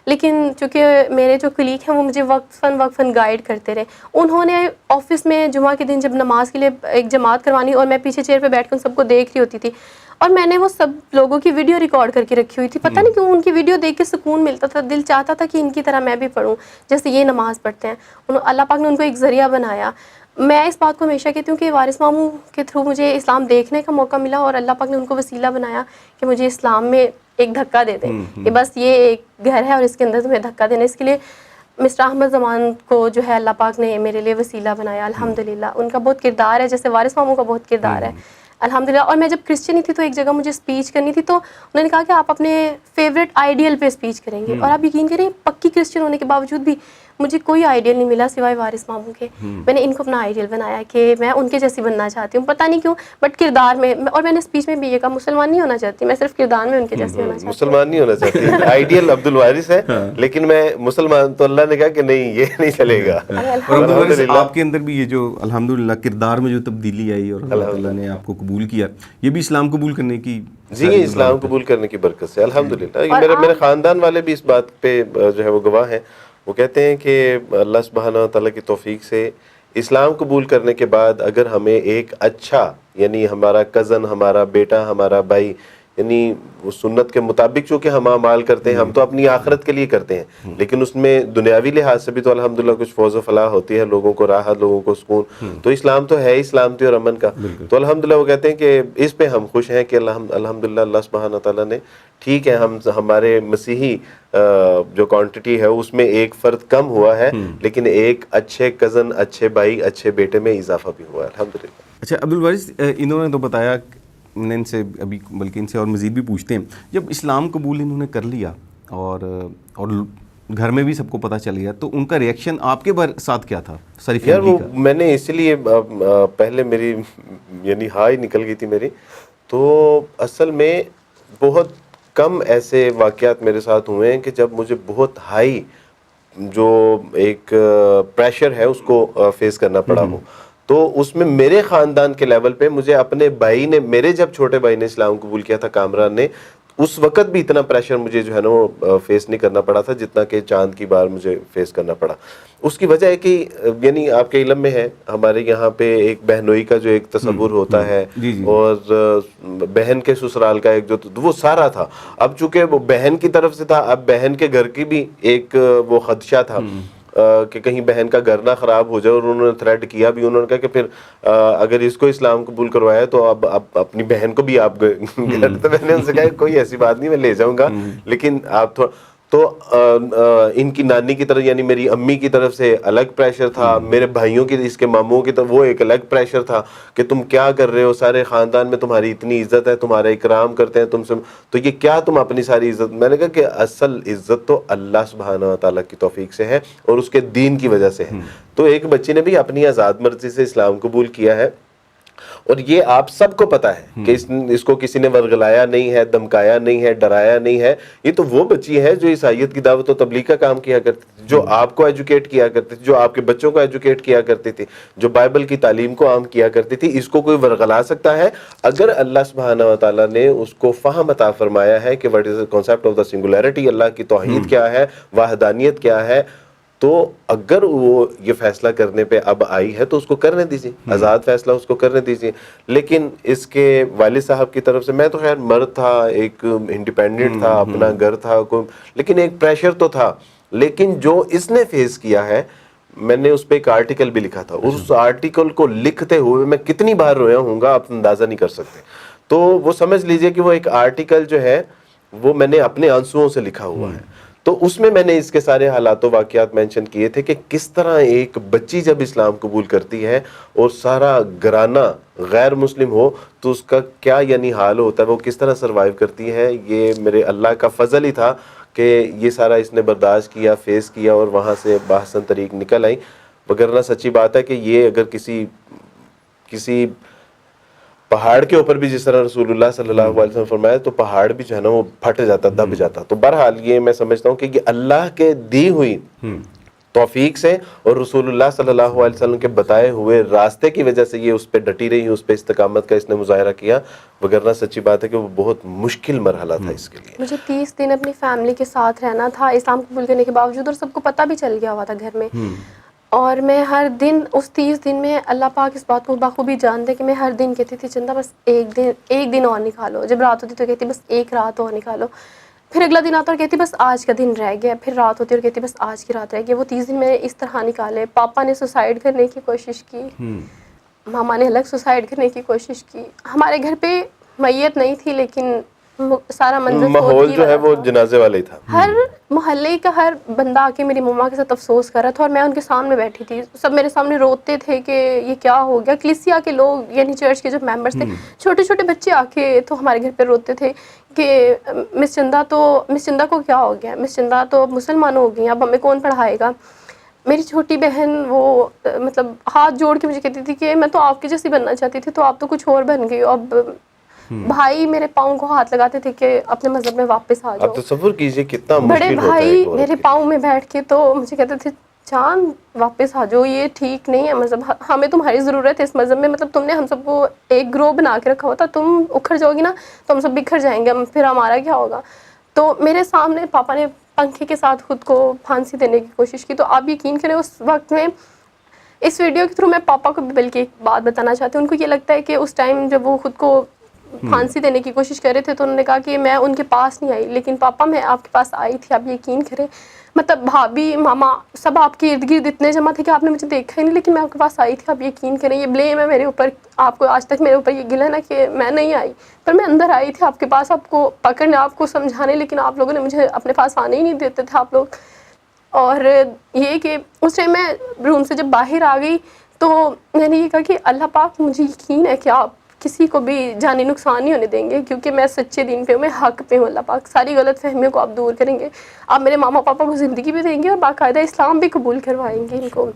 لیکن چونکہ میرے جو کلیگ ہیں وہ مجھے وقفاً گائیڈ کرتے رہے. انہوں نے آفس میں جمعہ کے دن جب نماز کے لیے ایک جماعت کروانی اور میں پیچھے چیئر پہ بیٹھ کے ان سب کو دیکھ رہی ہوتی تھی, اور میں نے وہ سب لوگوں کی ویڈیو ریکارڈ کر کے رکھی ہوئی تھی. پتہ نہیں کیوں ان کی ویڈیو دیکھ کے سکون ملتا تھا, دل چاہتا تھا کہ ان کی طرح میں بھی پڑھوں جیسے یہ نماز پڑھتے ہیں. اللہ پاک نے ان کو ایک ذریعہ بنایا. میں اس بات کو ہمیشہ کہتی ہوں کہ وارث ماموں کے تھرو مجھے اسلام دیکھنے کا موقع ملا اور اللہ پاک نے ان کو وسیلہ بنایا کہ مجھے اسلام میں ایک دھکا دے دیں کہ بس یہ ایک گھر ہے اور اس کے اندر تمہیں دھکا دینا. اس کے لیے مسٹر احمد زمان کو جو ہے اللہ پاک نے میرے لیے وسیلہ بنایا الحمدللہ. ان کا بہت کردار ہے جیسے وارث ماموں کا بہت کردار ہے الحمدللہ. اور میں جب کرسچن ہی تھی تو ایک جگہ مجھے اسپیچ کرنی تھی تو انہوں نے کہا کہ آپ اپنے فیوریٹ آئیڈیل پہ اسپیچ کریں گے. اور آپ یقین کریں پکی کرسچن ہونے کے باوجود بھی مجھے کوئی آئیڈیل نہیں ملا سوائے وارث ماموں کے. میں نے ان کو اپنا آئیڈیل بنایا کہ میں ان کے جیسی بننا چاہتی ہوں, پتہ نہیں کیوں بٹ کردار میں. اور میں نے اسپیچ میں بھی یہ کہا مسلمان نہیں ہونا چاہتی, میں صرف کردار میں ان کے جیسی ہونا چاہتی ہوں. مسلمان نہیں ہونا چاہتی, آئیڈیل عبد الوارث ہے لیکن میں مسلمان. تو اللہ نے کہا کہ نہیں یہ نہیں چلے گا. اور آپ کے اندر بھی یہ جو الحمدللہ کردار میں جو تبدیلی آئی اور اللہ تعالیٰ نے آپ کو قبول کیا, یہ بھی اسلام قبول کرنے کی جی اسلام قبول کرنے کی برکت سے الحمدللہ. میرے خاندان والے بھی اس بات پہ جو ہے وہ گواہ ہیں. وہ کہتے ہیں کہ اللہ سبحانہ و تعالیٰ کی توفیق سے اسلام قبول کرنے کے بعد اگر ہمیں ایک اچھا یعنی ہمارا کزن, ہمارا بیٹا, ہمارا بھائی یعنی وہ سنت کے مطابق چونکہ ہم اعمال کرتے ہیں, ہم تو اپنی آخرت کے لیے کرتے ہیں لیکن اس میں دنیاوی لحاظ سے بھی تو الحمدللہ کچھ فوز و فلاح ہوتی ہے, لوگوں کو راحت, لوگوں کو سکون. تو اسلام تو ہے سلامتی اور امن کا. تو الحمدللہ وہ کہتے ہیں کہ اس پہ ہم خوش ہیں کہ الحمدللہ اللہ سبحانہ تعالیٰ نے ٹھیک ہے ہمارے مسیحی جو کوانٹٹی ہے اس میں ایک فرد کم ہوا ہے لیکن ایک اچھے کزن, اچھے بھائی, اچھے بیٹے میں اضافہ بھی ہوا ہے الحمدللہ. اچھا عبد الوارث, انہوں نے تو بتایا, میں ان سے ابھی بلکہ ان سے اور مزید بھی پوچھتے ہیں, جب اسلام قبول انہوں نے کر لیا اور گھر میں بھی سب کو پتہ چل گیا تو ان کا ریئیکشن آپ کے ساتھ کیا تھا ساری فیملی کا؟ میں نے اسی لیے پہلے میری یعنی ہائی نکل گئی تھی میری. تو اصل میں بہت کم ایسے واقعات میرے ساتھ ہوئے ہیں کہ جب مجھے بہت ہائی جو ایک پریشر ہے اس کو فیس کرنا پڑا ہو. تو اس میں میرے خاندان کے لیول پہ مجھے اپنے بھائی نے, میرے جب چھوٹے بھائی نے اسلام قبول کیا تھا کامران نے, اس وقت بھی اتنا پریشر مجھے جو ہے نا وہ فیس نہیں کرنا پڑا تھا جتنا کہ چاند کی بار مجھے فیس کرنا پڑا. اس کی وجہ ہے کہ یعنی آپ کے علم میں ہے ہمارے یہاں پہ ایک بہنوئی کا جو ایک تصور ہوتا ہے اور بہن کے سسرال کا ایک جو وہ سارا تھا. اب چونکہ وہ بہن کی طرف سے تھا, اب بہن کے گھر کی بھی ایک وہ خدشہ تھا کہ کہیں بہن کا گھر نہ خراب ہو جائے. اور انہوں نے تھریٹ کیا بھی, انہوں نے کہا کہ پھر اگر اس کو اسلام قبول کروایا تو اب اپنی بہن کو بھی آپ گھر. تو میں نے ان سے کہا کوئی ایسی بات نہیں, میں لے جاؤں گا لیکن آپ تھوڑا. تو ان کی نانی کی طرف یعنی میری امی کی طرف سے الگ پریشر تھا, میرے بھائیوں کی اس کے ماموں کی طرف وہ ایک الگ پریشر تھا کہ تم کیا کر رہے ہو, سارے خاندان میں تمہاری اتنی عزت ہے, تمہارا اکرام کرتے ہیں تم سے, تو یہ کیا تم اپنی ساری عزت. میں نے کہا کہ اصل عزت تو اللہ سبحانہ و تعالیٰ کی توفیق سے ہے اور اس کے دین کی وجہ سے ہے. تو ایک بچے نے بھی اپنی آزاد مرضی سے اسلام قبول کیا ہے. اور یہ آپ سب کو پتا ہے کہ اس کو کسی نے ورگلایا نہیں ہے, دمکایا نہیں ہے, ڈرایا نہیں ہے. یہ تو وہ بچی ہے جو عیسائیت کی دعوت و تبلیغ کا کام کیا کرتی تھی, جو آپ کو ایجوکیٹ کیا کرتی تھی, جو آپ کے بچوں کو ایجوکیٹ کیا کرتی تھی, جو بائبل کی تعلیم کو عام کیا کرتی تھی. اس کو کوئی ورگلا سکتا ہے؟ اگر اللہ سبحانہ و تعالیٰ نے اس کو فہم عطا فرمایا ہے کہ what is the concept of the singularity, اللہ کی توحید کیا ہے, وحدانیت کیا ہے, تو اگر وہ یہ فیصلہ کرنے پہ اب آئی ہے تو اس کو کرنے دیجیے, آزاد فیصلہ اس کو کرنے دیجیے. لیکن اس کے والد صاحب کی طرف سے, میں تو خیر مرد تھا, ایک انڈیپینڈنٹ تھا, اپنا گھر تھا, لیکن ایک پریشر تو تھا. لیکن جو اس نے فیس کیا ہے, میں نے اس پہ ایک آرٹیکل بھی لکھا تھا, اس آرٹیکل کو لکھتے ہوئے میں کتنی بار رویا ہوں گا آپ اندازہ نہیں کر سکتے. تو وہ سمجھ لیجئے کہ وہ ایک آرٹیکل جو ہے وہ میں نے اپنے آنسوؤں سے لکھا ہوا ہے. تو اس میں نے اس کے سارے حالات و واقعات مینشن کیے تھے کہ کس طرح ایک بچی جب اسلام قبول کرتی ہے اور سارا گھرانہ غیر مسلم ہو تو اس کا کیا یعنی حال ہوتا ہے, وہ کس طرح سروائیو کرتی ہے. یہ میرے اللہ کا فضل ہی تھا کہ یہ سارا اس نے برداشت کیا, فیس کیا اور وہاں سے بحسن طریق نکل آئی. وگرنہ سچی بات ہے کہ یہ اگر کسی پہاڑ کے اوپر بھی, جس طرح رسول اللہ صلی اللہ علیہ وسلم فرمایا, تو پہاڑ بھی جو ہے نا وہ پھٹ جاتا, دب جاتا. تو بہرحال یہ میں سمجھتا ہوں کہ یہ اللہ کے دی ہوئی توفیق سے اور رسول اللہ صلی اللہ علیہ وسلم کے بتائے ہوئے راستے کی وجہ سے یہ اس پہ ڈٹی رہی, اس پہ استقامت کا اس نے مظاہرہ کیا. وگرنہ سچی بات ہے کہ وہ بہت مشکل مرحلہ تھا اس کے لیے. مجھے 30 دن اپنی فیملی کے ساتھ رہنا تھا اسلام قبول کرنے کے باوجود, اور سب کو پتہ بھی چل گیا ہوا تھا گھر میں. اور میں ہر دن اس 30 دن میں, اللہ پاک اس بات کو بخوبی جانتے کہ میں ہر دن کہتی تھی چندہ بس ایک دن اور نکالو. جب رات ہوتی تو کہتی بس ایک رات اور نکالو. پھر اگلا دن آتا اور کہتی بس آج کا دن رہ گیا. پھر رات ہوتی اور کہتی بس آج کی رات رہ گئی. وہ 30 دن میں نے اس طرح نکالے. پاپا نے سوسائڈ کرنے کی کوشش کی, ماما نے الگ سوسائڈ کرنے کی کوشش کی. ہمارے گھر پہ میت نہیں تھی لیکن سارا منظر ماحول جو ہے وہ جنازے والا ہی تھا. ہر محلے کا ہر بندہ آ کے میری مما کے ساتھ افسوس کر رہا تھا, اور میں ان کے سامنے بیٹھی تھی. سب میرے سامنے روتے تھے کہ یہ کیا ہو گیا. کلیسیا کے لوگ یعنی چرچ کے جو ممبرس تھے, چھوٹے چھوٹے بچے آ کے تو ہمارے گھر پہ روتے تھے کہ مس چندہ کو کیا ہو گیا, مس چندہ تو مسلمان ہو گئی, اب ہمیں کون پڑھائے گا. میری چھوٹی بہن وہ مطلب ہاتھ جوڑ کے مجھے کہتی تھی کہ میں تو آپ کی جیسی بننا چاہتی تھی, تو آپ تو کچھ اور بن گئی. اب بھائی میرے پاؤں کو ہاتھ لگاتے تھے کہ اپنے مذہب میں واپس آ جاؤ. آپ تصور کیجئے کتنا مشکل بڑے ہوتا ہے. بھائی میرے پاؤں میں بیٹھ کے تو مجھے کہتے تھے جان واپس آ جاؤ, یہ ٹھیک نہیں ہے مذہب, ہمیں تمہاری ضرورت ہے اس مذہب میں. مطلب تم نے ہم سب کو ایک گروہ بنا کے رکھا ہوا تھا, تم اکھڑ جاؤ گی نا تو ہم سب بکھر جائیں گے, پھر ہمارا کیا ہوگا. تو میرے سامنے پاپا نے پنکھے کے ساتھ خود کو پھانسی دینے کی کوشش کی. تو آپ یقین کریں اس وقت میں اس ویڈیو کے تھرو میں پاپا کو بھی بلکہ ایک بات بتانا چاہتی ہوں. ان کو یہ لگتا ہے کہ اس ٹائم جب وہ خود کو پھانسی دینے کی کوشش کر رہے تھے تو انہوں نے کہا کہ میں ان کے پاس نہیں آئی, لیکن پاپا میں آپ کے پاس آئی تھی. آپ یقین کریں مطلب بھابھی ماما سب آپ کے ارد گرد اتنے جمع تھے کہ آپ نے مجھے دیکھا ہی نہیں, لیکن میں آپ کے پاس آئی تھی. آپ یقین کریں یہ بلیم ہے میرے اوپر, آپ کو آج تک میرے اوپر یہ گلا ہے نا کہ میں نہیں آئی, پر میں اندر آئی تھی آپ کے پاس, آپ کو پکڑنے, آپ کو سمجھانے, لیکن آپ لوگوں نے مجھے اپنے پاس آنے ہی نہیں دیتے تھے آپ لوگ. اور یہ کہ اس ٹائم میں روم سے جب باہر آ گئی تو میں نے یہ کہا کہ اللہ پاک مجھے یقین ہے کہ آپ کسی کو بھی جانی نقصان نہیں ہونے دیں گے, کیونکہ میں سچے دین پہ ہوں, میں حق پہ ہوں. اللہ پاک ساری غلط فہمیوں کو آپ دور کریں گے, آپ میرے ماما پاپا کو زندگی بھی دیں گے اور باقاعدہ اسلام بھی قبول کروائیں گے ان کو.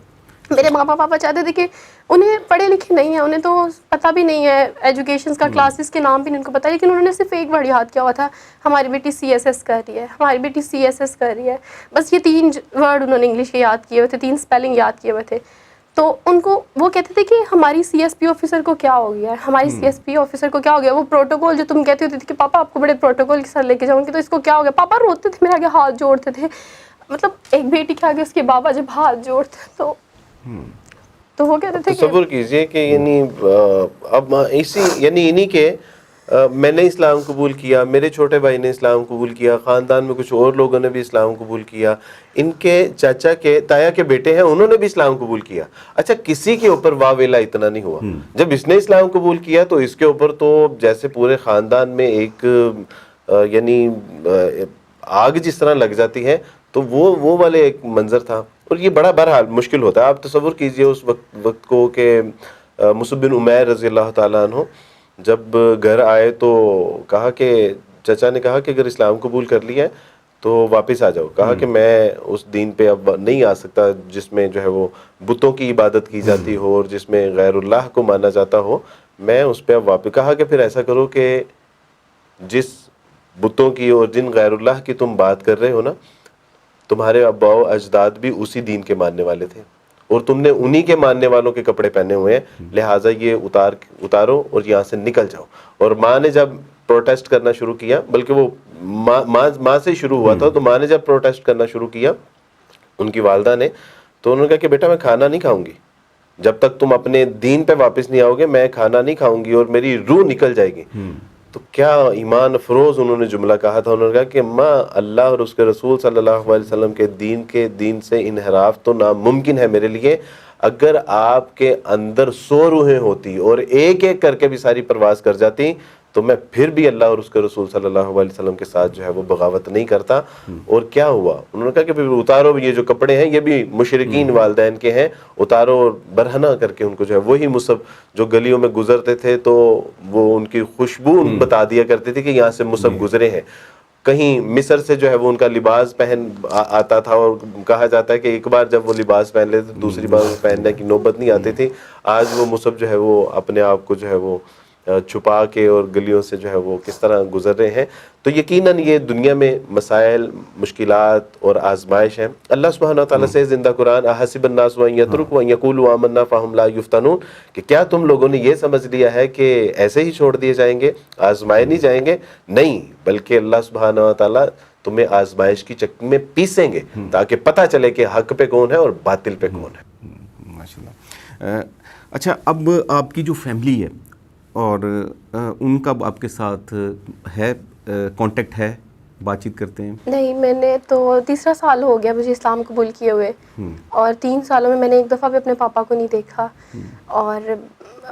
میرے ماما پاپا چاہتے تھے کہ انہیں پڑھے لکھے نہیں ہیں, انہیں تو پتہ بھی نہیں ہے ایجوکیشنس کا, کلاسز کے نام بھی نہیں ان کو پتہ, لیکن انہوں نے صرف ایک ورڈ یاد کیا ہوا تھا, ہماری بیٹی CSS کر رہی ہے, ہماری بیٹی CSS کر رہی ہے. بس یہ 3 ورڈ انہوں نے انگلش کے یاد کیے ہوئے تھے, 3 اسپیلنگ یاد کیے ہوئے تھے. تو ان کو وہ کہتے تھے کہ ہماری CSP آفیسر کو کیا ہو گیا ہے, ہماری CSP آفیسر کو کیا ہو گیا. وہ پروٹوکول جو تم کہتی ہوتی تھی کہ پاپا آپ کو بڑے پروٹوکول کے ساتھ لے کے جاؤں گی, تو اس کو کیا ہو گیا. پاپا روتے تھے میرے آگے, ہاتھ جوڑتے تھے. مطلب ایک بیٹی کے آگے اس کے بابا جب ہاتھ جوڑتے تو وہ کہتے تھے تصور کیجئے کہ یعنی اب اسی یعنی انہی کے میں نے اسلام قبول کیا, میرے چھوٹے بھائی نے اسلام قبول کیا, خاندان میں کچھ اور لوگوں نے بھی اسلام قبول کیا, ان کے چاچا کے تایا کے بیٹے ہیں انہوں نے بھی اسلام قبول کیا. اچھا کسی کے اوپر واہ ویلا اتنا نہیں ہوا. جب اس نے اسلام قبول کیا تو اس کے اوپر تو جیسے پورے خاندان میں ایک یعنی آگ جس طرح لگ جاتی ہے, تو وہ والے ایک منظر تھا. اور یہ بڑا بہرحال مشکل ہوتا ہے. آپ تصور کیجئے اس وقت کو کہ مصعب بن عمیر رضی اللہ تعالیٰ عنہ جب گھر آئے تو کہا کہ چچا نے کہا کہ اگر اسلام قبول کر لیا ہے تو واپس آ جاؤ. کہا کہ میں اس دین پہ اب نہیں آ سکتا جس میں جو ہے وہ بتوں کی عبادت کی جاتی ہو اور جس میں غیر اللہ کو مانا جاتا ہو. میں اس پہ اب واپس کہا کہ پھر ایسا کرو کہ جس بتوں کی اور جن غیر اللہ کی تم بات کر رہے ہو نا، تمہارے ابا و اجداد بھی اسی دین کے ماننے والے تھے اور تم نے انہی کے ماننے والوں کے کپڑے پہنے ہوئے ہیں، لہٰذا یہ اتارو اور یہاں سے نکل جاؤ. اور ماں نے جب پروٹیسٹ کرنا شروع کیا، بلکہ وہ ماں سے شروع ہوا تھا، تو ماں نے جب پروٹیسٹ کرنا شروع کیا ان کی والدہ نے، تو انہوں نے کہا کہ بیٹا میں کھانا نہیں کھاؤں گی جب تک تم اپنے دین پہ واپس نہیں آؤ گے، میں کھانا نہیں کھاؤں گی اور میری روح نکل جائے گی. تو کیا ایمان افروز انہوں نے جملہ کہا تھا. انہوں نے کہا کہ ماں، اللہ اور اس کے رسول صلی اللہ علیہ وسلم کے دین سے انحراف تو ناممکن ہے میرے لیے. اگر آپ کے اندر 100 روحیں ہوتی اور ایک ایک کر کے بھی ساری پرواز کر جاتی تو میں پھر بھی اللہ اور اس کے رسول صلی اللہ علیہ وسلم کے ساتھ جو ہے وہ بغاوت نہیں کرتا. اور کیا ہوا؟ انہوں نے کہا کہ پھر اتارو، یہ جو کپڑے ہیں یہ بھی مشرکین والدین کے ہیں، اتارو اور برہنہ کر کے ان کو جو ہے وہی مصحف جو گلیوں میں گزرتے تھے تو وہ ان کی خوشبو بتا دیا کرتے تھے کہ یہاں سے مصحف گزرے ہیں. کہیں مصر سے جو ہے وہ ان کا لباس پہن آتا تھا اور کہا جاتا ہے کہ ایک بار جب وہ لباس پہن لیتے دوسری بار وہ پہننے کی نوبت نہیں آتی تھی. آج وہ مصحف جو ہے وہ اپنے آپ کو جو ہے وہ چھپا کے اور گلیوں سے جو ہے وہ کس طرح گزر رہے ہیں. تو یقیناً یہ دنیا میں مسائل، مشکلات اور آزمائش ہیں. اللہ سبحانہ و تعالیٰ سے زندہ قرآن احسب الناس ان یترکوا ان یقولوا آمنا فہم لا یفتنون، کہ کیا تم لوگوں نے یہ سمجھ لیا ہے کہ ایسے ہی چھوڑ دیے جائیں گے، آزمائے نہیں جائیں گے؟ نہیں، بلکہ اللہ سبحانہ و تعالیٰ تمہیں آزمائش کی چکی میں پیسیں گے تاکہ پتہ چلے کہ حق پہ کون ہے اور باطل پہ کون ہے. ماشاءاللہ. اچھا، اب آپ کی جو فیملی ہے اور ان کا آپ کے ساتھ ہے کانٹیکٹ ہے، بات چیت کرتے ہیں؟ نہیں، میں نے تو 3 سال ہو گیا مجھے اسلام قبول کیے ہوئے، اور 3 سالوں میں نے ایک دفعہ بھی اپنے پاپا کو نہیں دیکھا. اور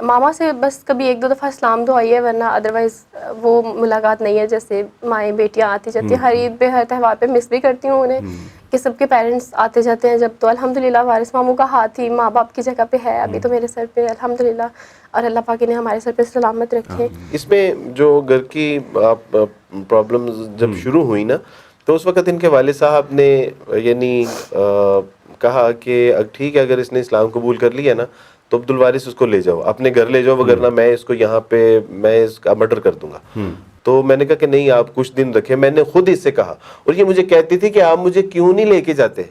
ماما سے بس کبھی 1-2 دفعہ اسلام دعائی ہے، ورنہ ادروائز وہ ملاقات نہیں ہے. جیسے مائیں بیٹیاں آتی جاتی ہیں، ہر عید پہ ہر تہوار پہ مس بھی کرتی ہوں انہیں کہ سب کے پیرنٹس آتے جاتے ہیں. جب تو الحمدللہ وارث ماموں کا ہاتھ ہی ماں باپ کی جگہ پہ ہے ابھی تو میرے سر پہ الحمدللہ، اور اللہ پاک نے ہمارے سر پہ سلامت رکھے. اس میں جو گھر کی پرابلمز جب شروع ہوئی نا، تو اس وقت ان کے والد صاحب نے یعنی کہا کہ ٹھیک ہے اگر اس نے اسلام قبول کر لیا نا تو عبد الوارث اس کو لے جاؤ، اپنے گھر لے جاؤ، وگرنہ میں اس کو یہاں پہ میں اس کا مرڈر کر دوں گا. تو میں نے کہا کہ نہیں، آپ کچھ دن رکھیں. میں نے خود اس سے کہا، اور یہ مجھے کہتی تھی کہ آپ مجھے کیوں نہیں لے کے جاتے؟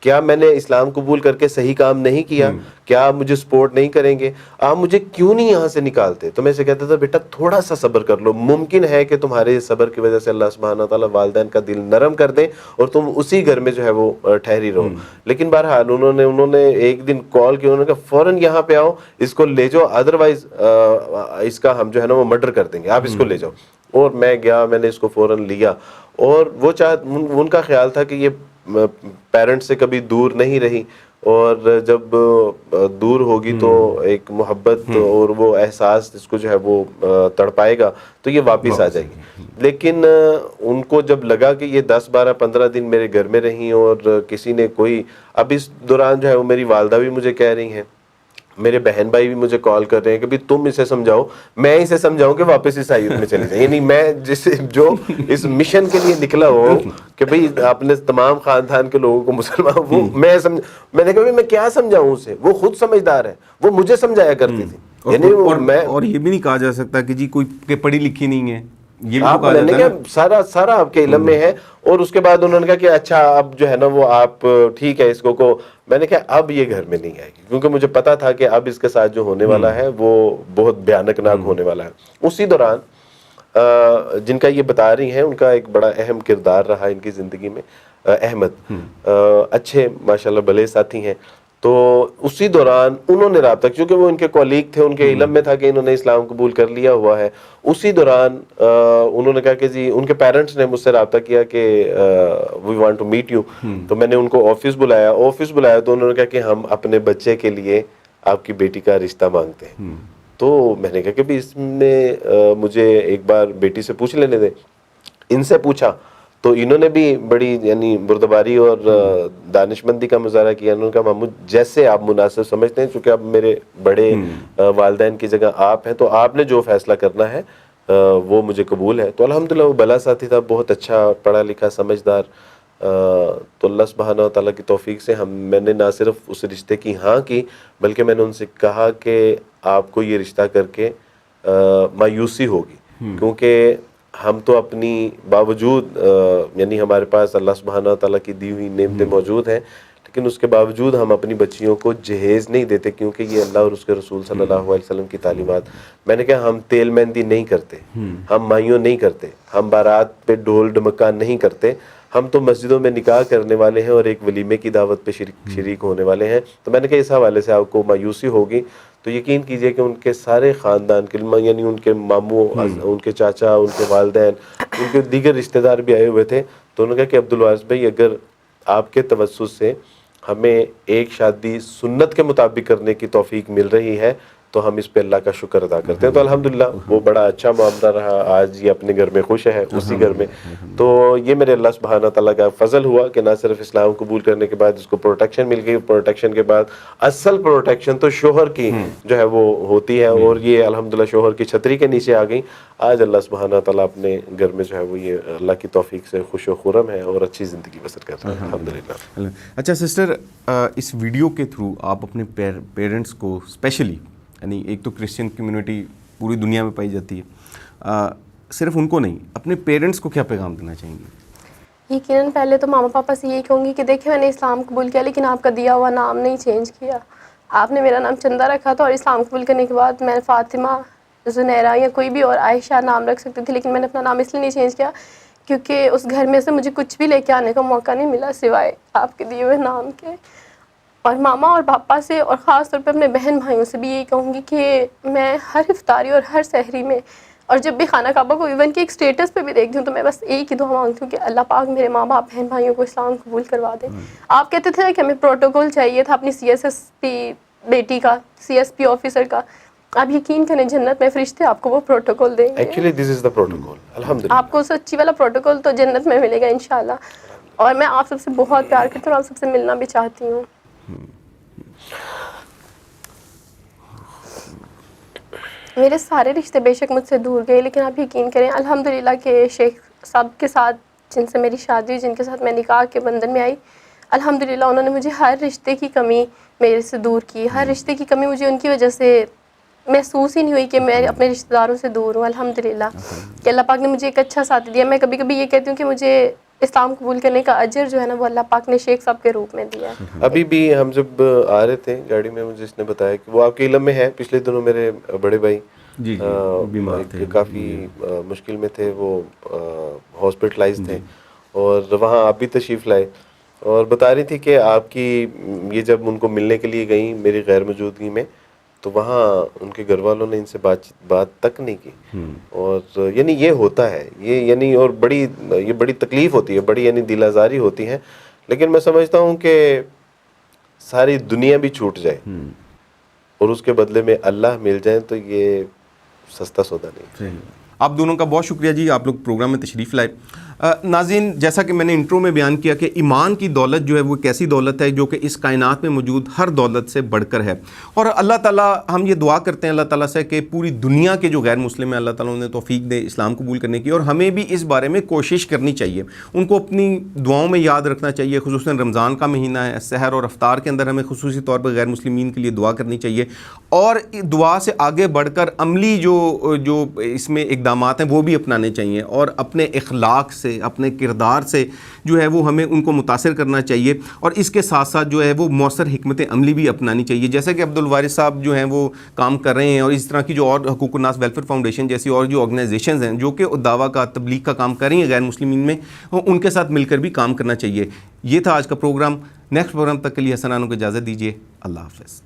کیا میں نے اسلام قبول کر کے صحیح کام نہیں کیا؟ کیا آپ مجھے سپورٹ نہیں کریں گے؟ آپ مجھے کیوں نہیں یہاں سے نکالتے؟ تو میں اسے کہتا تھا بیٹا تھوڑا سا صبر کر لو، ممکن ہے کہ تمہارے صبر کی وجہ سے اللہ سبحانہ تعالیٰ والدین کا دل نرم کر دیں اور تم اسی گھر میں جو ہے وہ ٹھہری رہو. لیکن بہرحال انہوں نے ایک دن کال کی، انہوں نے کہا فوراً یہاں پہ آؤ، اس کو لے جاؤ، ادروائز اس کا ہم جو ہے نا وہ مرڈر کر دیں گے، آپ اس کو لے جاؤ. اور میں گیا، میں نے اس کو فوراً لیا. اور وہ ان کا خیال تھا کہ یہ پیرنٹس سے کبھی دور نہیں رہی، اور جب دور ہوگی تو ایک محبت اور وہ احساس اس کو جو ہے وہ تڑپائے گا تو یہ واپس آ جائے گی. لیکن ان کو جب لگا کہ یہ 10-12-15 دن میرے گھر میں رہیں اور کسی نے کوئی، اب اس دوران جو ہے وہ میری والدہ بھی مجھے کہہ رہی ہیں، میرے بہن بھائی بھی مجھے کال کر رہے ہیں کہ بھی تم اسے سمجھاؤ، میں اسے سمجھاؤں کہ واپس عیسائیت میں چلے جائیں. یعنی میں جو اس مشن کے لیے نکلا ہوں کہ بھئی اپنے تمام خاندان کے لوگوں کو مسلمان، وہ میں نے کہا میں کیا سمجھاؤں اسے، وہ خود سمجھدار ہے، وہ مجھے سمجھایا کرتی تھی. یعنی اور یہ بھی نہیں کہا جا سکتا کہ جی کوئی پڑھی لکھی نہیں ہے، یہ بھی آپ نے کہا سارا آپ کے علم میں ہے. اور اس کے بعد انہوں نے کہا کہ اچھا اب جو ہے نا وہ آپ ٹھیک ہے اس کو میں نے کہا اب یہ گھر میں نہیں آئے گی، کیونکہ مجھے پتا تھا کہ اب اس کے ساتھ جو ہونے والا ہے وہ بہت بھیانک ناک ہونے والا ہے. اسی دوران جن کا یہ بتا رہی ہیں ان کا ایک بڑا اہم کردار رہا ان کی زندگی میں، احمد، اچھے ماشاءاللہ بھلے ساتھی ہیں. تو اسی دوران انہوں نے رابطہ، کیونکہ وہ ان کے کولیگ تھے، ان کے علم میں تھا کہ انہوں نے اسلام قبول کر لیا ہوا ہے. اسی دوران انہوں نے کہا کہ جی ان کے پیرنٹس نے مجھ سے رابطہ کیا کہ we want to meet you. تو میں نے ان کو آفس بلایا تو انہوں نے کہا کہ ہم اپنے بچے کے لیے آپ کی بیٹی کا رشتہ مانگتے ہیں. تو میں نے کہا کہ اس میں مجھے ایک بار بیٹی سے پوچھ لینے دیں. ان سے پوچھا تو انہوں نے بھی بڑی یعنی بردباری اور دانشمندی کا مظاہرہ کیا. انہوں نے کہا محمود جیسے آپ مناسب سمجھتے ہیں، چونکہ اب میرے بڑے والدین کی جگہ آپ ہیں تو آپ نے جو فیصلہ کرنا ہے وہ مجھے قبول ہے. تو الحمدللہ وہ بھلا ساتھی تھا، بہت اچھا پڑھا لکھا، سمجھدار. تو اللہ سبحانہ و تعالیٰ کی توفیق سے میں نے نہ صرف اس رشتے کی ہاں کی، بلکہ میں نے ان سے کہا کہ آپ کو یہ رشتہ کر کے مایوسی ہوگی، کیونکہ ہم تو اپنی باوجود یعنی ہمارے پاس اللہ سبحانہ و تعالیٰ کی دی ہوئی نعمتیں موجود ہیں، لیکن اس کے باوجود ہم اپنی بچیوں کو جہیز نہیں دیتے، کیونکہ یہ اللہ اور اس کے رسول صلی اللہ علیہ وسلم کی تعلیمات۔ میں نے کہا ہم تیل مہندی نہیں کرتے، ہم مائیوں نہیں کرتے، ہم بارات پہ ڈھول ڈمکا نہیں کرتے، ہم تو مسجدوں میں نکاح کرنے والے ہیں اور ایک ولیمے کی دعوت پہ شریک ہونے والے ہیں۔ تو میں نے کہا اس حوالے سے آپ کو مایوسی ہوگی تو یقین کیجئے کہ ان کے سارے خاندان کے یعنی ان کے ماموں، ان کے چاچا، ان کے والدین، ان کے دیگر رشتہ دار بھی آئے ہوئے تھے۔ تو انہوں نے کہا کہ عبدالوارث بھائی، اگر آپ کے توسط سے ہمیں ایک شادی سنت کے مطابق کرنے کی توفیق مل رہی ہے تو ہم اس پہ اللہ کا شکر ادا کرتے ہیں۔ تو الحمدللہ وہ بڑا اچھا معاملہ رہا، آج یہ اپنے گھر میں خوش ہے، اسی گھر میں۔ تو یہ میرے اللہ سبحانہ تعالیٰ کا فضل ہوا کہ نہ صرف اسلام قبول کرنے کے بعد اس کو پروٹیکشن مل گئی، پروٹیکشن کے بعد اصل پروٹیکشن تو شوہر کی جو ہے وہ ہوتی ہے، اور یہ الحمدللہ شوہر کی چھتری کے نیچے آ گئی۔ آج اللہ سبحانہ تعالیٰ اپنے گھر میں جو ہے وہ یہ اللہ کی توفیق سے خوش و خرم ہے اور اچھی زندگی بسر کر رہے ہیں الحمدللہ۔ اچھا سسٹر، اس ویڈیو کے تھرو آپ اپنے پیرنٹس کو اسپیشلی، یعنی ایک تو کرسچن کمیونٹی پوری دنیا میں پائی جاتی ہے، صرف ان کو نہیں، اپنے پیرنٹس کو کیا پیغام دینا چاہیں گے؟ یقیناً پہلے تو ماما پاپا سے یہی کہوں گی کہ دیکھیں میں نے اسلام قبول کیا لیکن آپ کا دیا ہوا نام نہیں چینج کیا۔ آپ نے میرا نام چندہ رکھا تھا اور اسلام قبول کرنے کے بعد میں فاطمہ، زنیرہ یا کوئی بھی اور عائشہ نام رکھ سکتی تھی، لیکن میں نے اپنا نام اس لیے نہیں چینج کیا کیونکہ اس گھر میں سے مجھے کچھ بھی لے کے آنے کا موقع نہیں ملا سوائے آپ کے دیے ہوئے نام کے۔ اور ماما اور پاپا سے اور خاص طور پہ اپنے بہن بھائیوں سے بھی یہی کہوں گی کہ میں ہر افطاری اور ہر سحری میں اور جب بھی خانہ کعبہ کو ایون کہ ایک سٹیٹس پہ بھی دیکھتی ہوں تو میں بس ایک ہی دعا مانگتی ہوں کہ اللہ پاک میرے ماں باپ بہن بھائیوں کو اسلام قبول کروا دے۔ آپ کہتے تھے کہ ہمیں پروٹوکول چاہیے تھا اپنی CSSP بیٹی کا، CSP آفیسر کا، آپ یقین کریں جنت میں فرشتے آپ کو وہ پروٹوکول دیں گے۔ Actually this is the protocol, الحمدللہ آپ کو سچی والا پروٹوکول تو جنت میں ملے گا انشاءاللہ۔ اور میں آپ سب سے بہت پیار کرتی ہوں اور آپ سب سے ملنا بھی چاہتی ہوں۔ میرے سارے رشتے بے شک مجھ سے دور گئے، لیکن آپ یقین کریں الحمدللہ کہ شیخ صاحب کے ساتھ جن سے میری شادی، جن کے ساتھ میں نکاح کے بندھن میں آئی، الحمدللہ انہوں نے مجھے ہر رشتے کی کمی میرے سے دور کی۔ ہر رشتے کی کمی مجھے ان کی وجہ سے محسوس ہی نہیں ہوئی کہ میں اپنے رشتہ داروں سے دور ہوں، الحمدللہ کہ اللہ پاک نے مجھے ایک اچھا ساتھ دیا۔ میں کبھی کبھی یہ کہتی ہوں کہ مجھے اسلام قبول کرنے کا اجر جو ہے نا وہ اللہ پاک نے شیخ صاحب کے روپ میں دیا۔ ابھی بھی ہم جب آ رہے تھے گاڑی میں، مجھے اس نے بتایا کہ وہ آپ کے علم میں ہے، پچھلے دنوں میرے بڑے بھائی بیمار تھے، کافی مشکل میں تھے، وہ ہاسپٹلائز تھے، اور وہاں آپ بھی تشریف لائے اور بتا رہی تھی کہ آپ کی یہ جب ان کو ملنے کے لیے گئیں میری غیر موجودگی میں تو وہاں ان کے گھر والوں نے ان سے بات تک نہیں کی، اور یعنی یہ ہوتا ہے، یہ یعنی اور یہ بڑی تکلیف ہوتی ہے، بڑی یعنی دل آزاری ہوتی ہے، لیکن میں سمجھتا ہوں کہ ساری دنیا بھی چھوٹ جائے اور اس کے بدلے میں اللہ مل جائے تو یہ سستا سودا نہیں۔ آپ دونوں کا بہت شکریہ جی، آپ لوگ پروگرام میں تشریف لائے۔ ناظرین، جیسا کہ میں نے انٹرو میں بیان کیا کہ ایمان کی دولت جو ہے وہ ایک ایسی دولت ہے جو کہ اس کائنات میں موجود ہر دولت سے بڑھ کر ہے، اور اللہ تعالیٰ، ہم یہ دعا کرتے ہیں اللہ تعالیٰ سے کہ پوری دنیا کے جو غیر مسلم ہیں اللہ تعالیٰ انہیں توفیق دے اسلام قبول کرنے کی، اور ہمیں بھی اس بارے میں کوشش کرنی چاہیے، ان کو اپنی دعاؤں میں یاد رکھنا چاہیے، خصوصاً رمضان کا مہینہ ہے، سحر اور افطار کے اندر ہمیں خصوصی طور پر غیر مسلمین کے لیے دعا کرنی چاہیے، اور دعا سے آگے بڑھ کر عملی جو اس میں اقدامات ہیں وہ بھی اپنانے چاہیے، اور اپنے اخلاق سے، اپنے کردار سے جو ہے وہ ہمیں ان کو متاثر کرنا چاہیے، اور اس کے ساتھ ساتھ جو ہے وہ مؤثر حکمت عملی بھی اپنانی چاہیے، جیسے کہ عبدالوارث صاحب جو ہیں وہ کام کر رہے ہیں، اور اس طرح کی جو اور حقوق الناس ویلفیئر فاؤنڈیشن جیسی اور جو آرگنائزیشنز ہیں جو کہ دعویٰ کا تبلیغ کا کام کر رہی ہیں غیر مسلمین میں، ان کے ساتھ مل کر بھی کام کرنا چاہیے۔ یہ تھا آج کا پروگرام۔ نیکسٹ پروگرام تک کے لیے حسنانوں کو اجازت دیجیے، اللہ حافظ۔